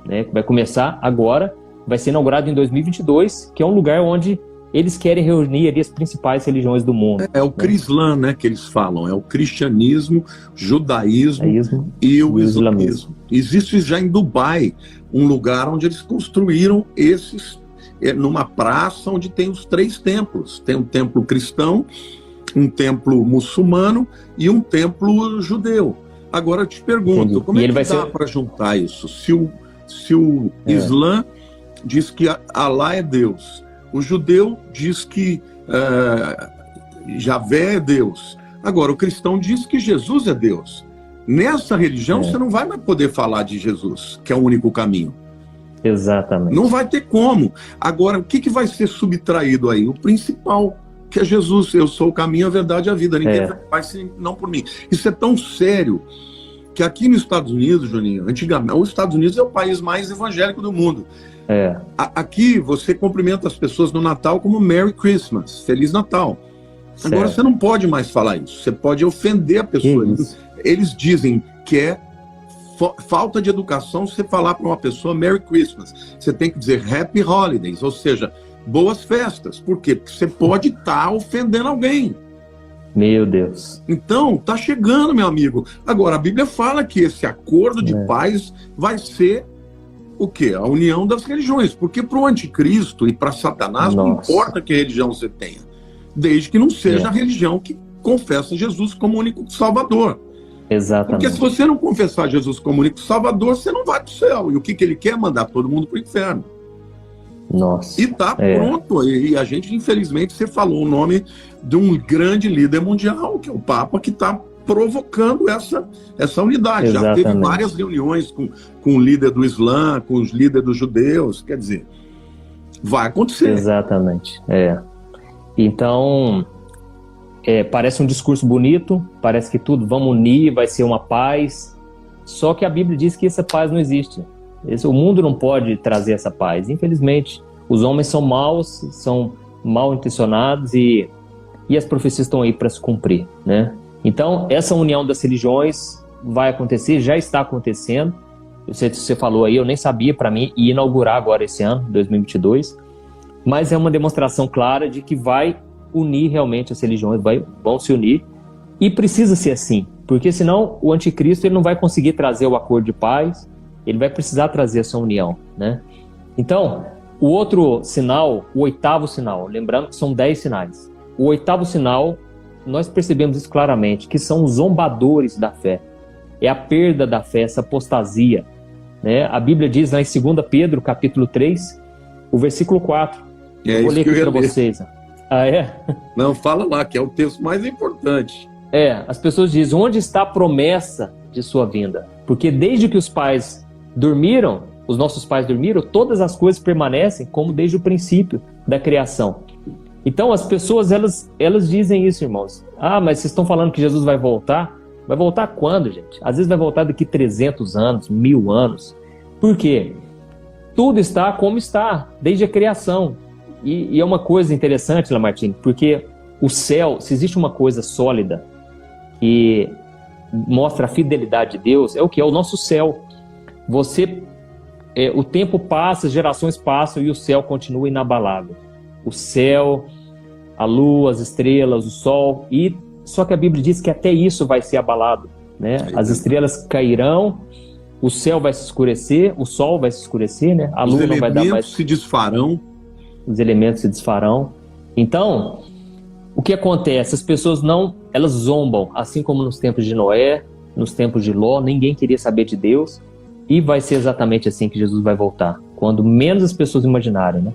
Speaker 1: né? Vai começar agora, vai ser inaugurado em 2022, que é um lugar onde eles querem reunir ali as principais religiões do mundo.
Speaker 2: É o Crislã, né, que eles falam. É o cristianismo, judaísmo e o islamismo. Existe já em Dubai um lugar onde eles construíram esses, numa praça onde tem os 3 templos. Tem um templo cristão, um templo muçulmano e um templo judeu. Agora eu te pergunto, como é que dá para juntar isso? Se o Islã diz que Alá é Deus, o judeu diz que Javé é Deus. Agora, o cristão diz que Jesus é Deus. Nessa religião, você não vai mais poder falar de Jesus, que é o único caminho.
Speaker 1: Exatamente.
Speaker 2: Não vai ter como. Agora, o que vai ser subtraído aí? O principal, que é Jesus. Eu sou o caminho, a verdade e a vida. Ninguém vai não por mim. Isso é tão sério que aqui nos Estados Unidos, Juninho, antigamente, os Estados Unidos é o país mais evangélico do mundo. Aqui, você cumprimenta as pessoas no Natal como Merry Christmas, Feliz Natal. Agora, você não pode mais falar isso. Você pode ofender a pessoa. Eles dizem que é falta de educação você falar para uma pessoa Merry Christmas. Você tem que dizer Happy Holidays, ou seja, boas festas. Por quê? Porque você pode estar ofendendo alguém.
Speaker 1: Meu Deus.
Speaker 2: Então, tá chegando, meu amigo. Agora, a Bíblia fala que esse acordo de paz vai ser o quê? A união das religiões. Porque para o anticristo e para Satanás, não importa que religião você tenha, desde que não seja a religião que confessa Jesus como único Salvador.
Speaker 1: Exatamente.
Speaker 2: Porque se você não confessar Jesus como único Salvador, você não vai para o céu. E o que ele quer? Mandar todo mundo para o inferno.
Speaker 1: Nossa.
Speaker 2: E tá pronto. E a gente, infelizmente, você falou o nome de um grande líder mundial, que é o Papa, que está provocando essa unidade.
Speaker 1: Exatamente.
Speaker 2: Já teve várias reuniões com o líder do Islã, com os líderes dos judeus. Quer dizer, vai acontecer.
Speaker 1: Exatamente. Então, parece um discurso bonito, parece que tudo, vamos unir, vai ser uma paz. Só que a Bíblia diz que essa paz não existe. O mundo não pode trazer essa paz. Infelizmente, os homens são maus, são mal intencionados e as profecias estão aí para se cumprir, né? Então, essa união das religiões vai acontecer, já está acontecendo. Você falou aí, eu nem sabia, para mim, ia inaugurar agora esse ano, 2022. Mas é uma demonstração clara de que vai unir realmente as religiões, vão se unir. E precisa ser assim, porque senão o anticristo ele não vai conseguir trazer o acordo de paz, ele vai precisar trazer essa união, né? Então, o outro sinal, o oitavo sinal, lembrando que são 10 sinais. O oitavo sinal, nós percebemos isso claramente, que são os zombadores da fé. É a perda da fé, essa apostasia, né? A Bíblia diz lá em 2 Pedro, capítulo 3, o versículo 4. Vou ler aqui para vocês.
Speaker 2: Não, fala lá, que é o texto mais importante.
Speaker 1: As pessoas dizem, onde está a promessa de sua vinda? Porque desde que os nossos pais dormiram, todas as coisas permanecem como desde o princípio da criação. Então as pessoas, elas dizem isso, irmãos. Mas vocês estão falando que Jesus vai voltar? Vai voltar quando, gente? Às vezes vai voltar daqui 300 anos, 1000 anos. Por quê? Tudo está como está, desde a criação. E é uma coisa interessante, Lamartine, porque o céu, se existe uma coisa sólida que mostra a fidelidade de Deus, é o que? É o nosso céu. O tempo passa, as gerações passam e o céu continua inabalável. O céu, a lua, as estrelas, o sol, só que a Bíblia diz que até isso vai ser abalado, né? As estrelas cairão, o céu vai se escurecer, o sol vai se escurecer, né? A lua não vai dar mais. Os elementos se desfarão. Então, o que acontece? As pessoas elas zombam, assim como nos tempos de Noé, nos tempos de Ló, ninguém queria saber de Deus, e vai ser exatamente assim que Jesus vai voltar, quando menos as pessoas imaginarem, né?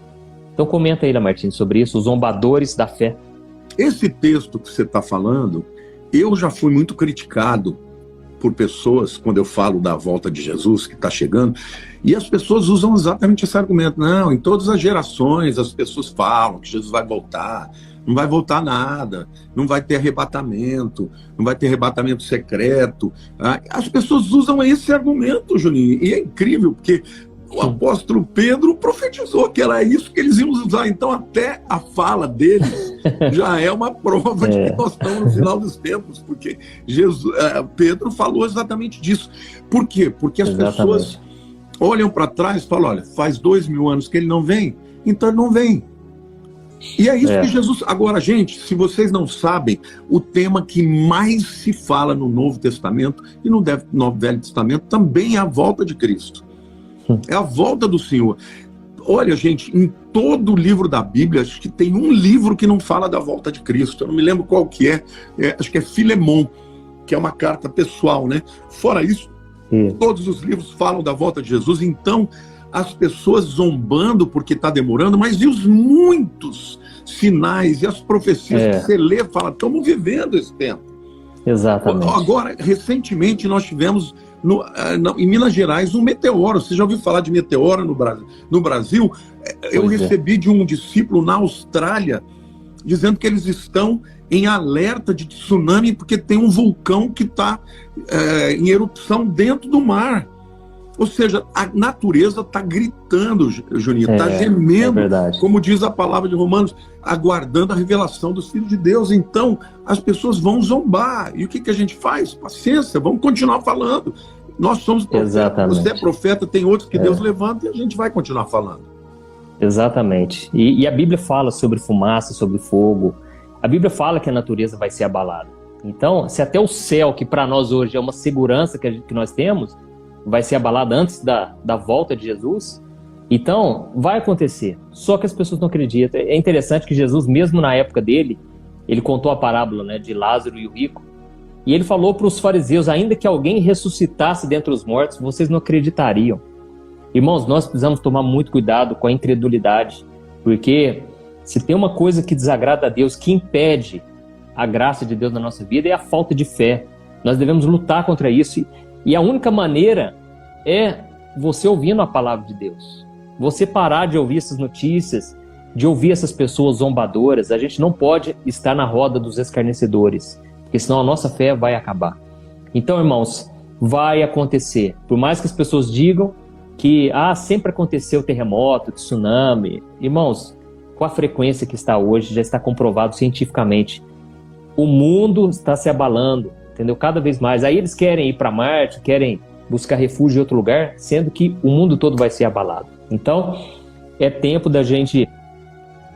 Speaker 1: Então comenta aí, Lamartine, sobre isso, os zombadores da fé.
Speaker 2: Esse texto que você está falando, eu já fui muito criticado por pessoas, quando eu falo da volta de Jesus, que está chegando, e as pessoas usam exatamente esse argumento. Não, em todas as gerações as pessoas falam que Jesus vai voltar, não vai voltar nada, não vai ter arrebatamento, não vai ter arrebatamento secreto. As pessoas usam esse argumento, Juninho, e é incrível, porque o apóstolo Pedro profetizou que era isso que eles iam usar. Então até a fala deles já é uma prova de que nós estamos no final dos tempos, porque Pedro falou exatamente disso. Por quê? Porque as pessoas olham para trás e falam, olha, faz 2000 anos que ele não vem, então ele não vem. E é isso que Jesus... Agora, gente, se vocês não sabem, o tema que mais se fala no Novo Testamento e no Velho Testamento também é a volta de Cristo. É a volta do Senhor. Olha, gente, em todo o livro da Bíblia, acho que tem um livro que não fala da volta de Cristo. Eu não me lembro qual que é. Acho que é Filemon, que é uma carta pessoal, né? Fora isso, Todos os livros falam da volta de Jesus. Então, as pessoas zombando porque está demorando, mas e os muitos sinais e as profecias que você lê, fala, estamos vivendo esse tempo.
Speaker 1: Exatamente.
Speaker 2: Agora, recentemente, nós tivemos em Minas Gerais um meteoro. Você já ouviu falar de meteoro no Brasil? Eu recebi de um discípulo na Austrália dizendo que eles estão em alerta de tsunami porque tem um vulcão que está em erupção dentro do mar. Ou seja, a natureza está gritando, Juninho, está gemendo, como diz a palavra de Romanos, aguardando a revelação dos filhos de Deus. Então, as pessoas vão zombar. E o que a gente faz? Paciência, vamos continuar falando. Nós somos profetas. Exatamente. Você é profeta, tem outros que Deus levanta e a gente vai continuar falando.
Speaker 1: Exatamente. E a Bíblia fala sobre fumaça, sobre fogo. A Bíblia fala que a natureza vai ser abalada. Então, se até o céu, que para nós hoje é uma segurança que nós temos, vai ser abalada antes da volta de Jesus, então vai acontecer. Só que as pessoas não acreditam. É interessante que Jesus, mesmo na época dele, ele contou a parábola, né, de Lázaro e o rico, e ele falou para os fariseus, ainda que alguém ressuscitasse dentre os mortos, vocês não acreditariam. Irmãos, nós precisamos tomar muito cuidado com a incredulidade, porque se tem uma coisa que desagrada a Deus, que impede a graça de Deus na nossa vida, é a falta de fé. Nós devemos lutar contra isso. E a única maneira é você ouvindo a palavra de Deus. Você parar de ouvir essas notícias, de ouvir essas pessoas zombadoras. A gente não pode estar na roda dos escarnecedores, porque senão a nossa fé vai acabar. Então, irmãos, vai acontecer. Por mais que as pessoas digam que sempre aconteceu terremoto, tsunami. Irmãos, com a frequência que está hoje, já está comprovado cientificamente. O mundo está se abalando, entendeu? Cada vez mais. Aí eles querem ir para Marte, querem buscar refúgio em outro lugar, sendo que o mundo todo vai ser abalado. Então, é tempo da gente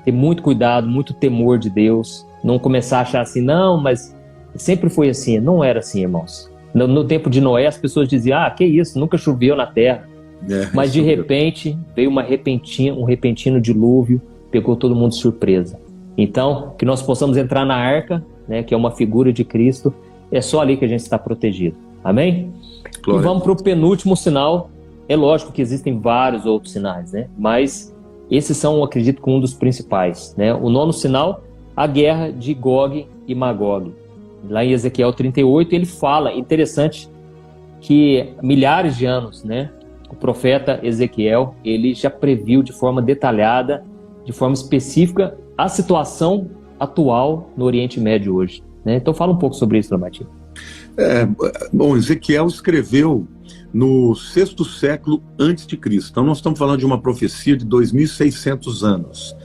Speaker 1: ter muito cuidado, muito temor de Deus, não começar a achar assim, não, mas sempre foi assim. Não era assim, irmãos. No tempo de Noé, as pessoas diziam, que isso, nunca choveu na terra. Mas de repente, veio um repentino dilúvio, pegou todo mundo de surpresa. Então, que nós possamos entrar na arca, né, que é uma figura de Cristo, é só ali que a gente está protegido. Amém? Glória. E vamos para o penúltimo sinal. É lógico que existem vários outros sinais, né? Mas esses são, eu acredito, um dos principais, né? O nono sinal, a guerra de Gog e Magog. Lá em Ezequiel 38, ele fala, interessante, que milhares de anos, né? O profeta Ezequiel, ele já previu de forma detalhada, de forma específica, a situação atual no Oriente Médio hoje, né? Então fala um pouco sobre isso, Lamartine.
Speaker 2: Bom, Ezequiel escreveu no 6º século antes de Cristo. Então nós estamos falando de uma profecia de 2.600 anos.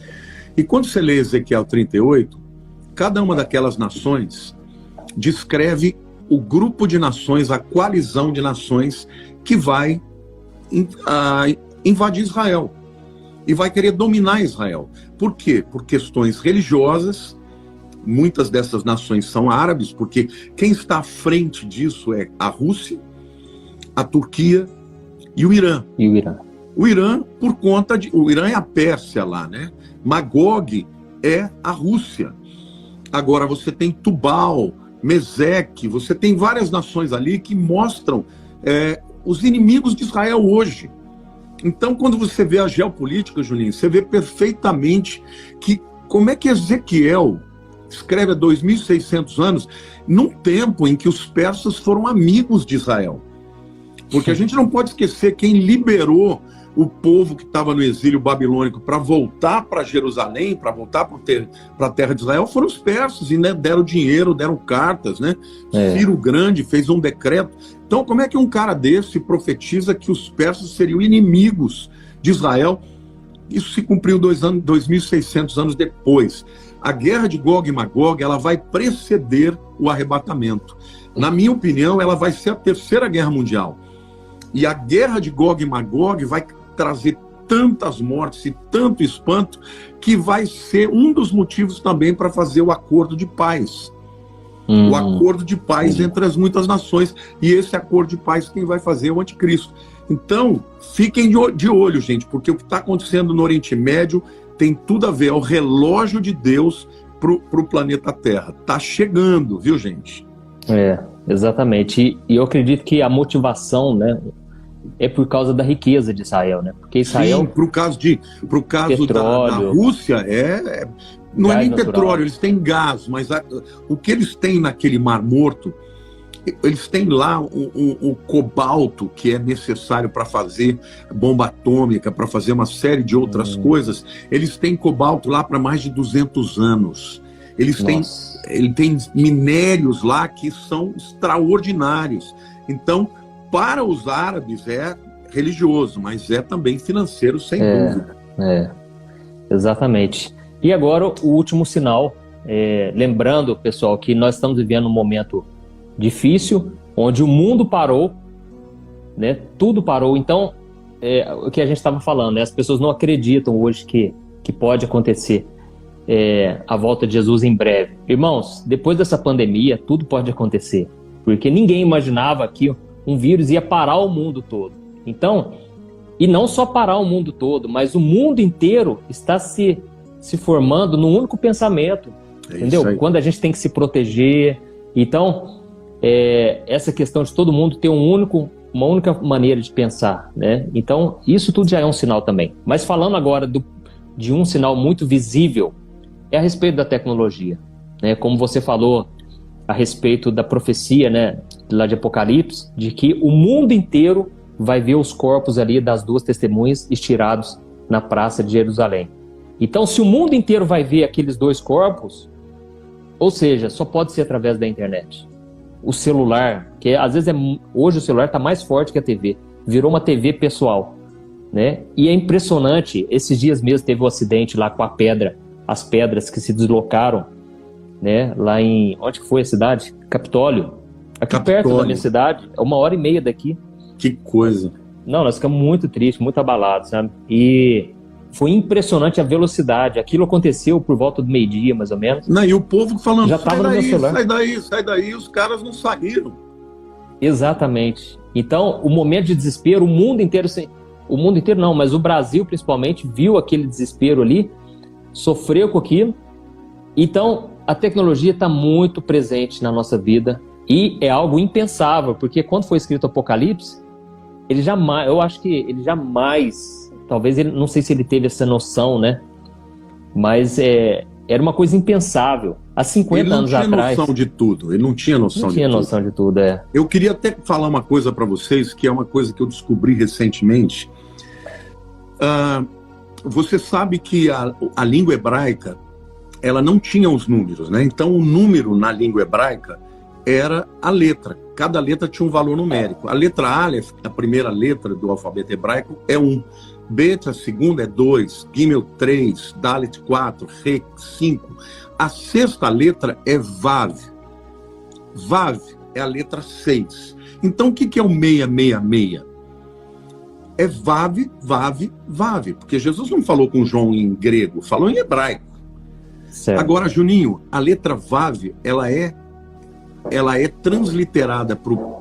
Speaker 2: E quando você lê Ezequiel 38, cada uma daquelas nações descreve o grupo de nações, a coalizão de nações que vai invadir Israel e vai querer dominar Israel. Por quê? Por questões religiosas. Muitas dessas nações são árabes, porque quem está à frente disso é a Rússia, a Turquia e o Irã. O Irã, por conta de... O Irã é a Pérsia lá, né? Magog é a Rússia. Agora você tem Tubal, Meseque, você tem várias nações ali que mostram os inimigos de Israel hoje. Então, quando você vê a geopolítica, Julinho, você vê perfeitamente que como é que Ezequiel escreve há 2.600 anos, num tempo em que os persas foram amigos de Israel. Porque a gente não pode esquecer quem liberou o povo que estava no exílio babilônico para voltar para Jerusalém, para voltar para a terra de Israel, foram os persas, e né, deram dinheiro, deram cartas, né? Ciro o Grande fez um decreto. Então, como é que um cara desse profetiza que os persas seriam inimigos de Israel? Isso se cumpriu 2.600 anos depois. A guerra de Gog e Magog, ela vai preceder o arrebatamento. Na minha opinião, ela vai ser a terceira guerra mundial. E a guerra de Gog e Magog vai trazer tantas mortes e tanto espanto que vai ser um dos motivos também para fazer o acordo de paz. O acordo de paz entre as muitas nações. E esse acordo de paz quem vai fazer é o anticristo. Então, fiquem de olho, gente, porque o que está acontecendo no Oriente Médio tem tudo a ver, é o relógio de Deus para o planeta Terra. Está chegando, viu, gente?
Speaker 1: exatamente. E eu acredito que a motivação, né, é por causa da riqueza de Israel, né? Porque Israel...
Speaker 2: Sim, pro caso da Rússia, não é nem natural. Petróleo, eles têm gás, mas o que eles têm naquele Mar Morto, eles têm lá um cobalto que é necessário para fazer bomba atômica, para fazer uma série de outras coisas. Eles têm cobalto lá para mais de 200 anos. Eles têm minérios lá que são extraordinários. Então, para os árabes é religioso, mas é também financeiro, sem dúvida.
Speaker 1: Exatamente. E agora o último sinal, lembrando, pessoal, que nós estamos vivendo um momento difícil, onde o mundo parou, né? Tudo parou. Então, o que a gente estava falando, né? As pessoas não acreditam hoje que pode acontecer a volta de Jesus em breve. Irmãos, depois dessa pandemia, tudo pode acontecer, porque ninguém imaginava que um vírus ia parar o mundo todo. Então, e não só parar o mundo todo, mas o mundo inteiro está se formando num único pensamento, entendeu? Quando a gente tem que se proteger. Então, essa questão de todo mundo ter uma única maneira de pensar, né? Então, isso tudo já é um sinal também. Mas falando agora de um sinal muito visível, é a respeito da tecnologia, né? Como você falou a respeito da profecia, né, lá de Apocalipse, de que o mundo inteiro vai ver os corpos ali das duas testemunhas estirados na praça de Jerusalém. Então, se o mundo inteiro vai ver aqueles dois corpos, ou seja, só pode ser através da internet. O celular, que às vezes hoje o celular está mais forte que a TV, virou uma TV pessoal, né? E é impressionante, esses dias mesmo teve um acidente lá com as pedras que se deslocaram, né? Lá em, onde foi a cidade? Capitólio. Aqui perto da minha cidade, é 1h30 daqui.
Speaker 2: Que coisa.
Speaker 1: Não, nós ficamos muito tristes, muito abalados, sabe? E foi impressionante a velocidade. Aquilo aconteceu por volta do meio-dia, mais ou menos.
Speaker 2: Não, e o povo falando,
Speaker 1: já estava no meu celular.
Speaker 2: Sai daí, os caras não saíram.
Speaker 1: Exatamente. Então, o momento de desespero, o mundo inteiro não, mas o Brasil principalmente viu aquele desespero ali, sofreu com aquilo. Então, a tecnologia está muito presente na nossa vida e é algo impensável, porque quando foi escrito o Apocalipse, eu acho que ele jamais, talvez, não sei se ele teve essa noção, né? Mas era uma coisa impensável. Há 50 anos atrás.
Speaker 2: Ele não tinha noção de tudo. Ele não tinha noção
Speaker 1: de tudo.
Speaker 2: Eu queria até falar uma coisa para vocês, que é uma coisa que eu descobri recentemente. Você sabe que a língua hebraica, ela não tinha os números, né? Então, o número na língua hebraica era a letra. Cada letra tinha um valor numérico. A letra Aleph, a primeira letra do alfabeto hebraico, é 1. Bet, a segunda, é 2. Gimel, 3. Dalet, 4. Re, 5. A sexta letra é Vav. Vav é a letra 6. Então, o que é o 666? É Vav, Vav, Vav. Porque Jesus não falou com João em grego, falou em hebraico. Certo. Agora, Juninho, a letra Vav, ela é transliterada para o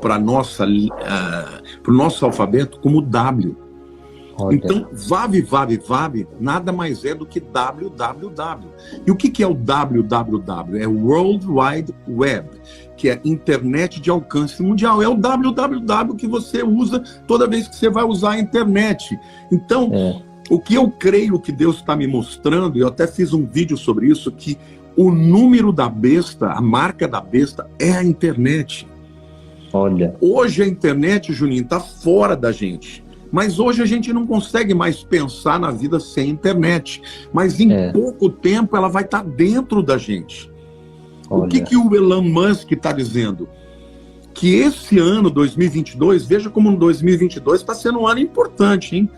Speaker 2: nosso alfabeto como W. Olha. Então, Vav, Vav, Vav, nada mais é do que www. E o que é o www? É World Wide Web, que é internet de alcance mundial. É o www que você usa toda vez que você vai usar a internet. Então, o que eu creio que Deus está me mostrando, e eu até fiz um vídeo sobre isso, que o número da besta, a marca da besta, é a internet.
Speaker 1: Olha.
Speaker 2: Hoje a internet, Juninho, está fora da gente. Mas hoje a gente não consegue mais pensar na vida sem internet. Mas em pouco tempo ela vai estar dentro da gente. Olha. O que o Elon Musk está dizendo? Que esse ano, 2022, veja como 2022 está sendo um ano importante, hein?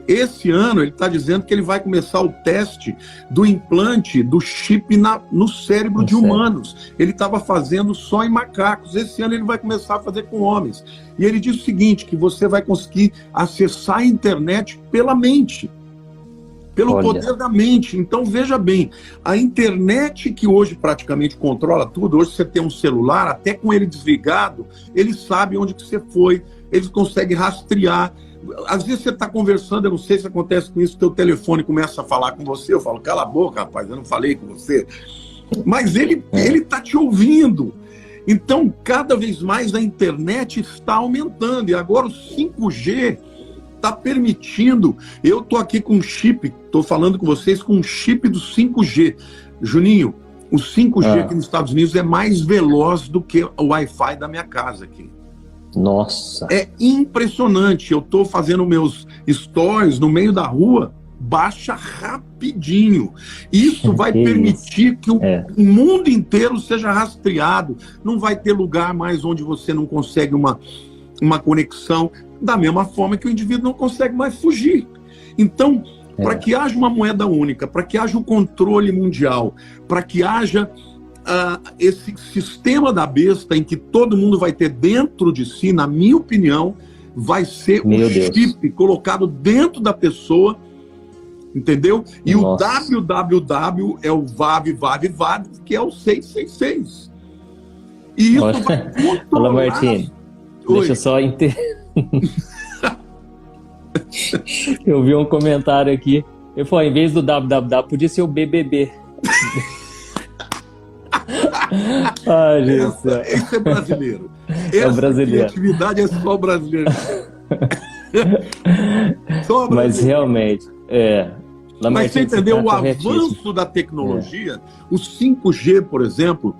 Speaker 2: Esse ano ele está dizendo que ele vai começar o teste do implante do chip no cérebro de humanos. Ele estava fazendo só em macacos. Esse ano ele vai começar a fazer com homens. E ele diz o seguinte, que você vai conseguir acessar a internet pela mente. Pelo poder da mente. Então, veja bem, a internet que hoje praticamente controla tudo, hoje você tem um celular, até com ele desligado, ele sabe onde que você foi, ele consegue rastrear. Às vezes você está conversando, eu não sei se acontece com isso, teu telefone começa a falar com você, eu falo, cala a boca, rapaz, eu não falei com você. Mas ele está te ouvindo. Então, cada vez mais a internet está aumentando. E agora o 5G está permitindo. Eu estou aqui com um chip, estou falando com vocês com um chip do 5G. Juninho, o 5G aqui nos Estados Unidos é mais veloz do que o Wi-Fi da minha casa aqui.
Speaker 1: Nossa!
Speaker 2: É impressionante. Eu estou fazendo meus stories no meio da rua, baixa rapidinho. Isso vai permitir que o mundo inteiro seja rastreado. Não vai ter lugar mais onde você não consegue uma conexão, da mesma forma que o indivíduo não consegue mais fugir. Então, para que haja uma moeda única, para que haja um controle mundial, para que haja esse sistema da besta em que todo mundo vai ter dentro de si, na minha opinião, vai ser um chip colocado dentro da pessoa, entendeu? E o www é o VAV, que é o 666. E isso vai controlar...
Speaker 1: Fala, Martim, deixa eu só Eu vi um comentário aqui. Eu falei, em vez do www, podia ser o BBB. Ai, Jesus.
Speaker 2: Esse é brasileiro.
Speaker 1: É brasileiro.
Speaker 2: Essa criatividade é só brasileiro. Só brasileiro.
Speaker 1: Mas realmente,
Speaker 2: Mas você entendeu o avanço da tecnologia? O 5G, por exemplo,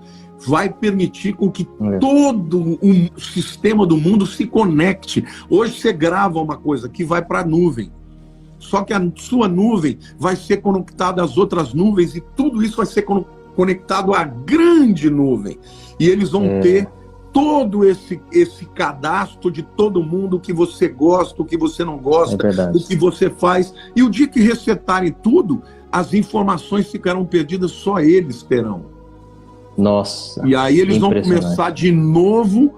Speaker 2: vai permitir com que todo o sistema do mundo se conecte. Hoje você grava uma coisa que vai para a nuvem. Só que a sua nuvem vai ser conectada às outras nuvens e tudo isso vai ser conectado à grande nuvem. E eles vão ter todo esse cadastro de todo mundo, o que você gosta, o que você não gosta, o que você faz. E o dia que resetarem tudo, as informações ficarão perdidas, só eles terão.
Speaker 1: Nossa.
Speaker 2: E aí eles vão começar de novo,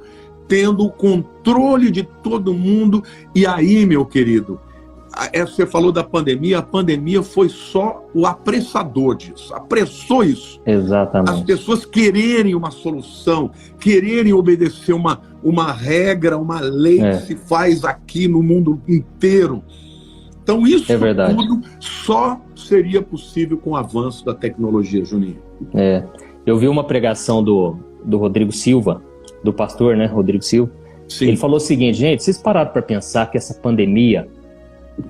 Speaker 2: tendo o controle de todo mundo. E aí, meu querido, você falou da pandemia, a pandemia foi só o apressador disso, apressou isso.
Speaker 1: Exatamente.
Speaker 2: As pessoas quererem uma solução, quererem obedecer uma regra, uma lei que se faz aqui no mundo inteiro. Então isso tudo só seria possível com o avanço da tecnologia, Juninho.
Speaker 1: Eu vi uma pregação do Rodrigo Silva, do pastor, né, Rodrigo Silva.
Speaker 2: Sim.
Speaker 1: Ele falou o seguinte, gente, vocês pararam para pensar que essa pandemia,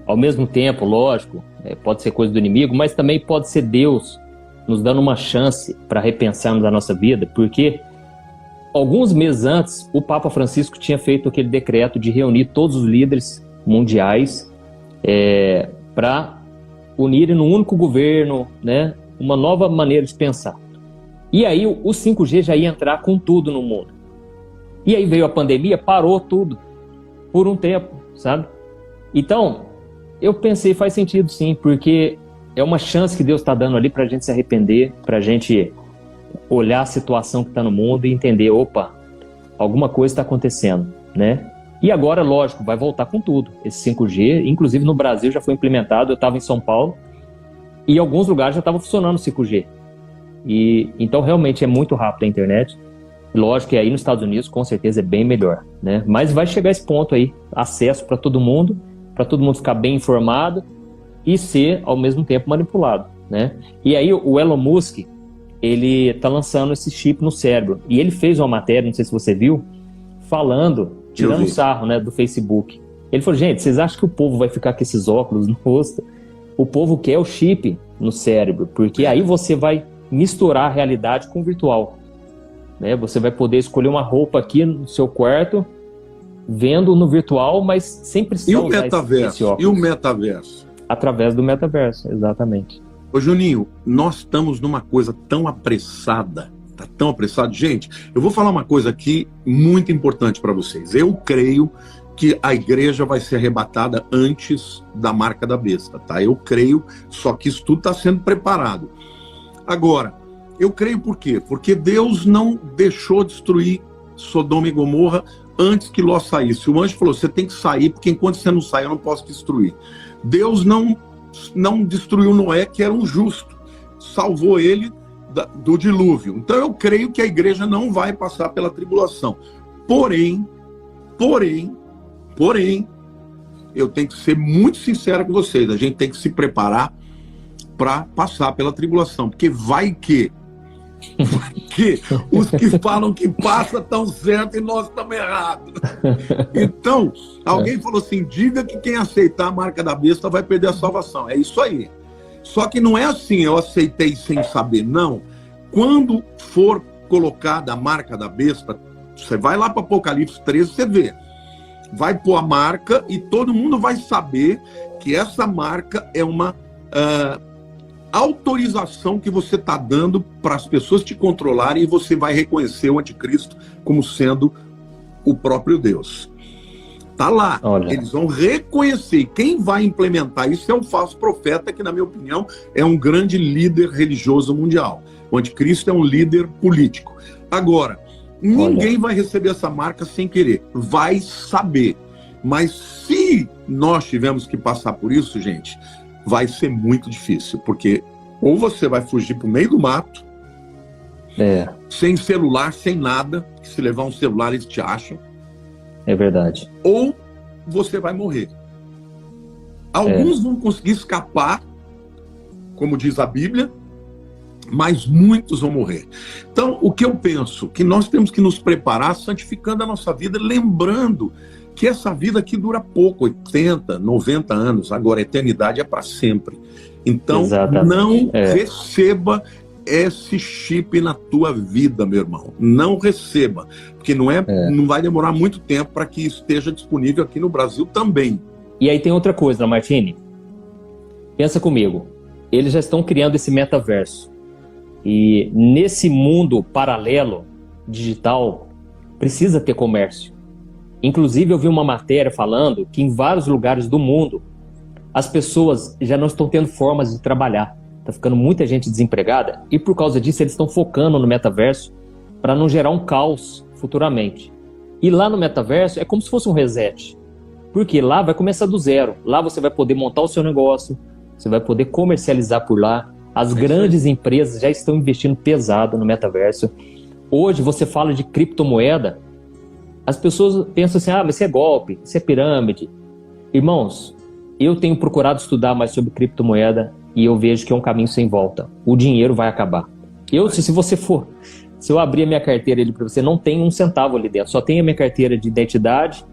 Speaker 1: ao mesmo tempo, lógico, pode ser coisa do inimigo, mas também pode ser Deus nos dando uma chance para repensarmos a nossa vida, porque alguns meses antes, o Papa Francisco tinha feito aquele decreto de reunir todos os líderes mundiais para unirem num único governo, né, uma nova maneira de pensar. E aí o 5G já ia entrar com tudo no mundo. E aí veio a pandemia, parou tudo por um tempo, sabe? Então, eu pensei, faz sentido sim, porque é uma chance que Deus está dando ali para a gente se arrepender, para a gente olhar a situação que está no mundo e entender, opa, alguma coisa está acontecendo, né? E agora, lógico, vai voltar com tudo. Esse 5G, inclusive no Brasil já foi implementado, eu estava em São Paulo, e em alguns lugares já estava funcionando o 5G. E, então, realmente, é muito rápido a internet. Lógico que aí nos Estados Unidos, com certeza, é bem melhor, né? Mas vai chegar esse ponto aí, acesso para todo mundo ficar bem informado e ser, ao mesmo tempo, manipulado, né? E aí o Elon Musk, ele tá lançando esse chip no cérebro. E ele fez uma matéria, não sei se você viu, falando, tirando sarro, né, do Facebook. Ele falou, gente, vocês acham que o povo vai ficar com esses óculos no rosto? O povo quer o chip no cérebro, porque aí você vai misturar a realidade com o virtual, né? Você vai poder escolher uma roupa aqui no seu quarto, vendo no virtual, mas sem precisar usar esse óculos.
Speaker 2: E o metaverso?
Speaker 1: Através do metaverso, exatamente.
Speaker 2: Ô Juninho, nós estamos numa coisa tão apressada, tá tão apressado. Gente, eu vou falar uma coisa aqui muito importante para vocês. Eu creio que a igreja vai ser arrebatada antes da marca da besta, tá? Eu creio, só que isso tudo está sendo preparado. Agora, eu creio por quê? Porque Deus não deixou destruir Sodoma e Gomorra antes que Ló saísse. O anjo falou, você tem que sair, porque enquanto você não sai, eu não posso destruir. Deus não destruiu Noé, que era um justo. Salvou ele do dilúvio. Então eu creio que a igreja não vai passar pela tribulação. Porém, eu tenho que ser muito sincero com vocês. A gente tem que se preparar para passar pela tribulação. Porque vai porque os que falam que passa estão certos e nós estamos errados. Então, alguém falou assim, diga que quem aceitar a marca da besta vai perder a salvação. É isso aí. Só que não é assim, eu aceitei sem saber, não. Quando for colocada a marca da besta, você vai lá para Apocalipse 13, você vê. Vai pôr a marca e todo mundo vai saber que essa marca é uma autorização que você está dando para as pessoas te controlarem e você vai reconhecer o anticristo como sendo o próprio Deus. Tá lá. Olha. Eles vão reconhecer. Quem vai implementar isso é um falso profeta que, na minha opinião, é um grande líder religioso mundial. O anticristo é um líder político. Agora, ninguém vai receber essa marca sem querer. Vai saber. Mas se nós tivermos que passar por isso, gente, vai ser muito difícil. Porque ou você vai fugir para o meio do mato, sem celular, sem nada, que se levar um celular eles te acham.
Speaker 1: É verdade.
Speaker 2: Ou você vai morrer. Alguns vão conseguir escapar, como diz a Bíblia, mas muitos vão morrer. Então, o que eu penso? Que nós temos que nos preparar santificando a nossa vida, lembrando que essa vida aqui dura pouco, 80, 90 anos. Agora, a eternidade é para sempre. Então, não receba esse chip na tua vida, meu irmão. Não receba. Porque não vai demorar muito tempo para que isso esteja disponível aqui no Brasil também.
Speaker 1: E aí tem outra coisa, Martini. Pensa comigo. Eles já estão criando esse metaverso. E nesse mundo paralelo, digital, precisa ter comércio. Inclusive, eu vi uma matéria falando que em vários lugares do mundo, as pessoas já não estão tendo formas de trabalhar. Está ficando muita gente desempregada e por causa disso eles estão focando no metaverso para não gerar um caos futuramente. E lá no metaverso é como se fosse um reset. Porque lá vai começar do zero. Lá você vai poder montar o seu negócio, você vai poder comercializar por lá. As grandes empresas já estão investindo pesado no metaverso. Hoje você fala de criptomoeda, as pessoas pensam assim, mas isso é golpe, isso é pirâmide. Irmãos, eu tenho procurado estudar mais sobre criptomoeda e eu vejo que é um caminho sem volta. O dinheiro vai acabar. Se eu abrir a minha carteira ali para você, não tem um centavo ali dentro. Só tem a minha carteira de identidade,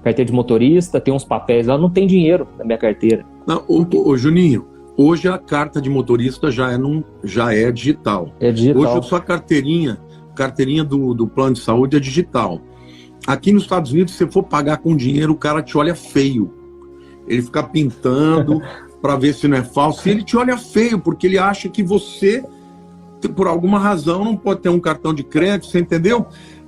Speaker 1: carteira de motorista, tem uns papéis lá, não tem dinheiro na minha carteira.
Speaker 2: Não, ô Juninho, hoje a carta de motorista já é digital.
Speaker 1: É digital.
Speaker 2: Hoje a sua carteirinha do plano de saúde é digital. Aqui nos Estados Unidos, se você for pagar com dinheiro, o cara te olha feio. Ele fica pintando para ver se não é falso. E ele te olha feio, porque ele acha que você, por alguma razão, não pode ter um cartão de crédito, você entendeu?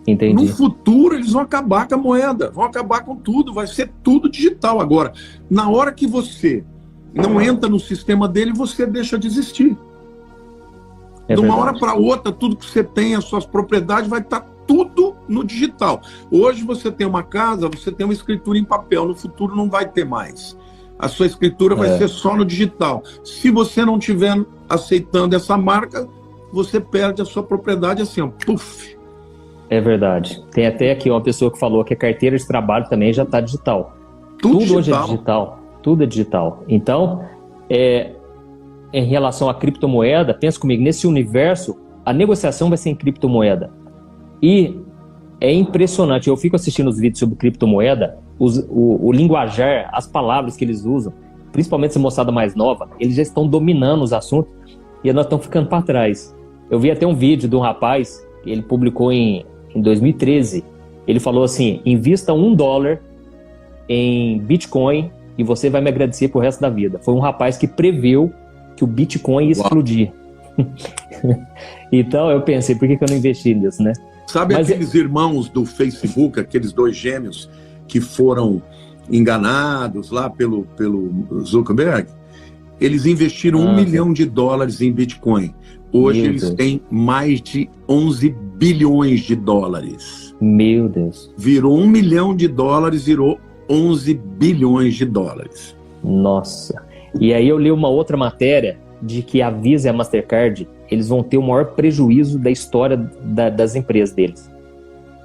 Speaker 1: Entendi.
Speaker 2: No futuro, eles vão acabar com a moeda, vão acabar com tudo, vai ser tudo digital. Agora, na hora que você não entra no sistema dele, você deixa de existir. De uma hora para outra, tudo que você tem, as suas propriedades, vai estar tudo no digital. Hoje você tem uma casa, você tem uma escritura em papel, no futuro não vai ter mais. A sua escritura vai ser só no digital. Se você não estiver aceitando essa marca, você perde a sua propriedade assim, ó, puf.
Speaker 1: É verdade. Tem até aqui uma pessoa que falou que a carteira de trabalho também já está digital. Tudo digital. Hoje é digital. Tudo é digital. Então, em relação à criptomoeda, pensa comigo, nesse universo, a negociação vai ser em criptomoeda. E é impressionante, eu fico assistindo os vídeos sobre criptomoeda, o linguajar, as palavras que eles usam, principalmente essa moçada mais nova, eles já estão dominando os assuntos e nós estamos ficando para trás. Eu vi até um vídeo de um rapaz, ele publicou em 2013, ele falou assim, invista $1 em Bitcoin e você vai me agradecer pro resto da vida. Foi um rapaz que preveu que o Bitcoin ia explodir. Então eu pensei, por que eu não investi nisso, né?
Speaker 2: Sabe aqueles irmãos do Facebook, aqueles dois gêmeos que foram enganados lá pelo Zuckerberg? Eles investiram $1 milhão em Bitcoin. Hoje eles têm mais de 11 bilhões de dólares.
Speaker 1: Meu Deus.
Speaker 2: Virou $1 milhão, virou 11 bilhões de dólares.
Speaker 1: Nossa. E aí eu li uma outra matéria de que a Visa e a Mastercard, eles vão ter o maior prejuízo da história das empresas deles.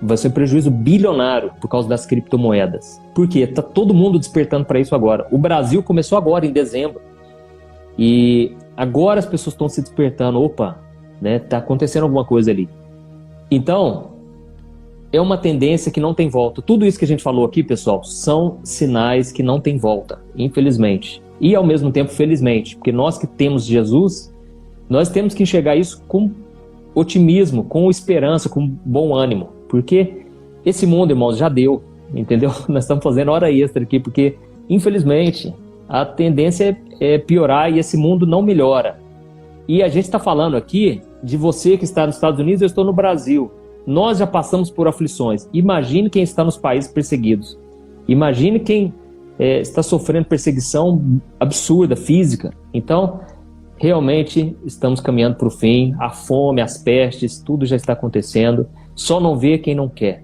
Speaker 1: Vai ser um prejuízo bilionário por causa das criptomoedas. Por quê? Tá todo mundo despertando para isso agora. O Brasil começou agora, em dezembro. E agora as pessoas estão se despertando. Opa, né? Tá acontecendo alguma coisa ali. Então, é uma tendência que não tem volta. Tudo isso que a gente falou aqui, pessoal, são sinais que não tem volta, infelizmente. E, ao mesmo tempo, felizmente, porque nós que temos Jesus, nós temos que enxergar isso com otimismo, com esperança, com bom ânimo. Porque esse mundo, irmãos, já deu, entendeu? Nós estamos fazendo hora extra aqui, porque, infelizmente, a tendência é piorar e esse mundo não melhora. E a gente está falando aqui de você que está nos Estados Unidos, eu estou no Brasil. Nós já passamos por aflições. Imagine quem está nos países perseguidos. Imagine quem está sofrendo perseguição absurda, física. Então, realmente, estamos caminhando para o fim. A fome, as pestes, tudo já está acontecendo. Só não vê quem não quer.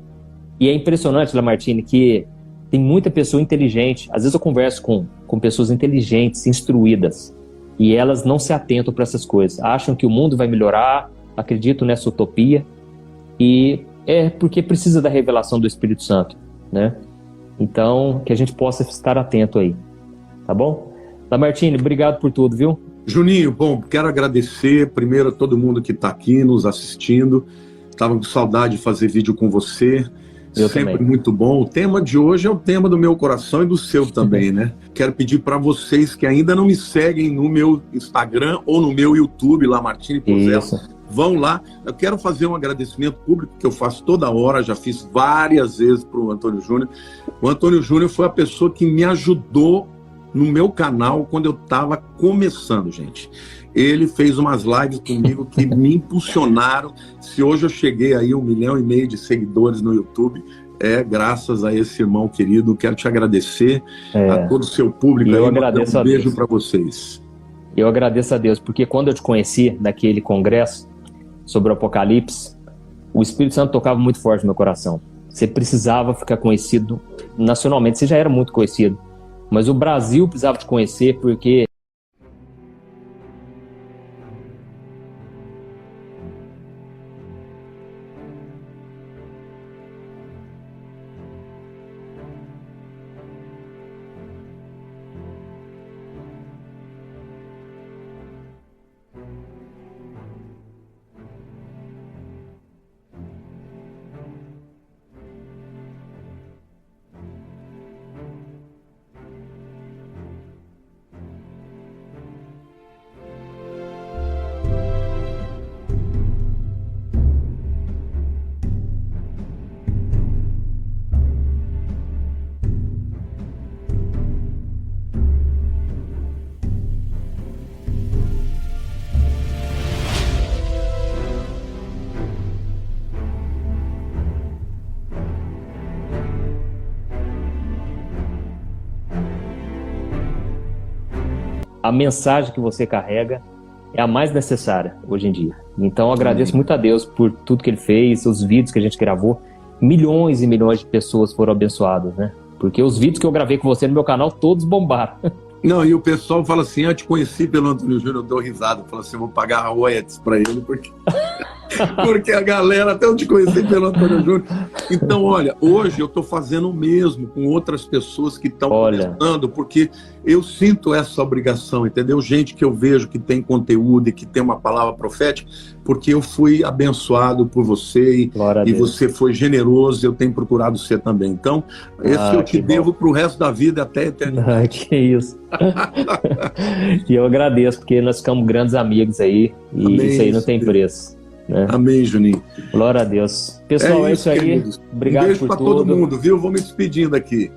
Speaker 1: E é impressionante, Lamartine, que tem muita pessoa inteligente. Às vezes eu converso com pessoas inteligentes, instruídas. E elas não se atentam para essas coisas. Acham que o mundo vai melhorar, acreditam nessa utopia. E é porque precisa da revelação do Espírito Santo, né? Então, que a gente possa estar atento aí, tá bom? Lamartine, obrigado por tudo, viu?
Speaker 2: Juninho, bom, quero agradecer primeiro a todo mundo que está aqui nos assistindo. Estava com saudade de fazer vídeo com você.
Speaker 1: Eu
Speaker 2: sempre
Speaker 1: também.
Speaker 2: muito bom. O tema de hoje é o tema do meu coração e do seu também, né? Quero pedir para vocês que ainda não me seguem no meu Instagram ou no meu YouTube, Lamartine Pozella. Vão lá. Eu quero fazer um agradecimento público que eu faço toda hora, já fiz várias vezes para o Antônio Júnior. O Antônio Júnior foi a pessoa que me ajudou no meu canal quando eu estava começando, gente. Ele fez umas lives comigo que me impulsionaram. Se hoje eu cheguei aí 1,5 milhão de seguidores no YouTube, é graças a esse irmão querido. Quero te agradecer a todo o seu público.
Speaker 1: Eu
Speaker 2: aí,
Speaker 1: agradeço
Speaker 2: um beijo para vocês.
Speaker 1: Eu agradeço a Deus, porque quando eu te conheci naquele congresso sobre o Apocalipse, o Espírito Santo tocava muito forte no meu coração. Você precisava ficar conhecido nacionalmente. Você já era muito conhecido, mas o Brasil precisava te conhecer, porque a mensagem que você carrega é a mais necessária hoje em dia. Então eu agradeço muito a Deus por tudo que Ele fez, os vídeos que a gente gravou. Milhões e milhões de pessoas foram abençoadas, né? Porque os vídeos que eu gravei com você no meu canal, todos bombaram.
Speaker 2: Não, e o pessoal fala assim, eu te conheci pelo Antônio Júnior, eu dou risada, falo assim, eu vou pagar royalties para ele, porque a galera, até eu te conheci pelo Antônio Júnior. Então, olha, hoje eu estou fazendo o mesmo com outras pessoas que estão começando, porque eu sinto essa obrigação, entendeu? Gente que eu vejo que tem conteúdo e que tem uma palavra profética, porque eu fui abençoado por você e você foi generoso, eu tenho procurado ser também. Então, esse eu te devo para o resto da vida até a eternidade.
Speaker 1: Que isso. E eu agradeço, porque nós ficamos grandes amigos aí, e amém, isso aí não tem preço. Né?
Speaker 2: Amém, Juninho.
Speaker 1: Glória a Deus. Pessoal, é isso aí.
Speaker 2: Queridos.
Speaker 1: Obrigado por tudo.
Speaker 2: Um beijo para todo mundo, viu? Vou me despedindo aqui.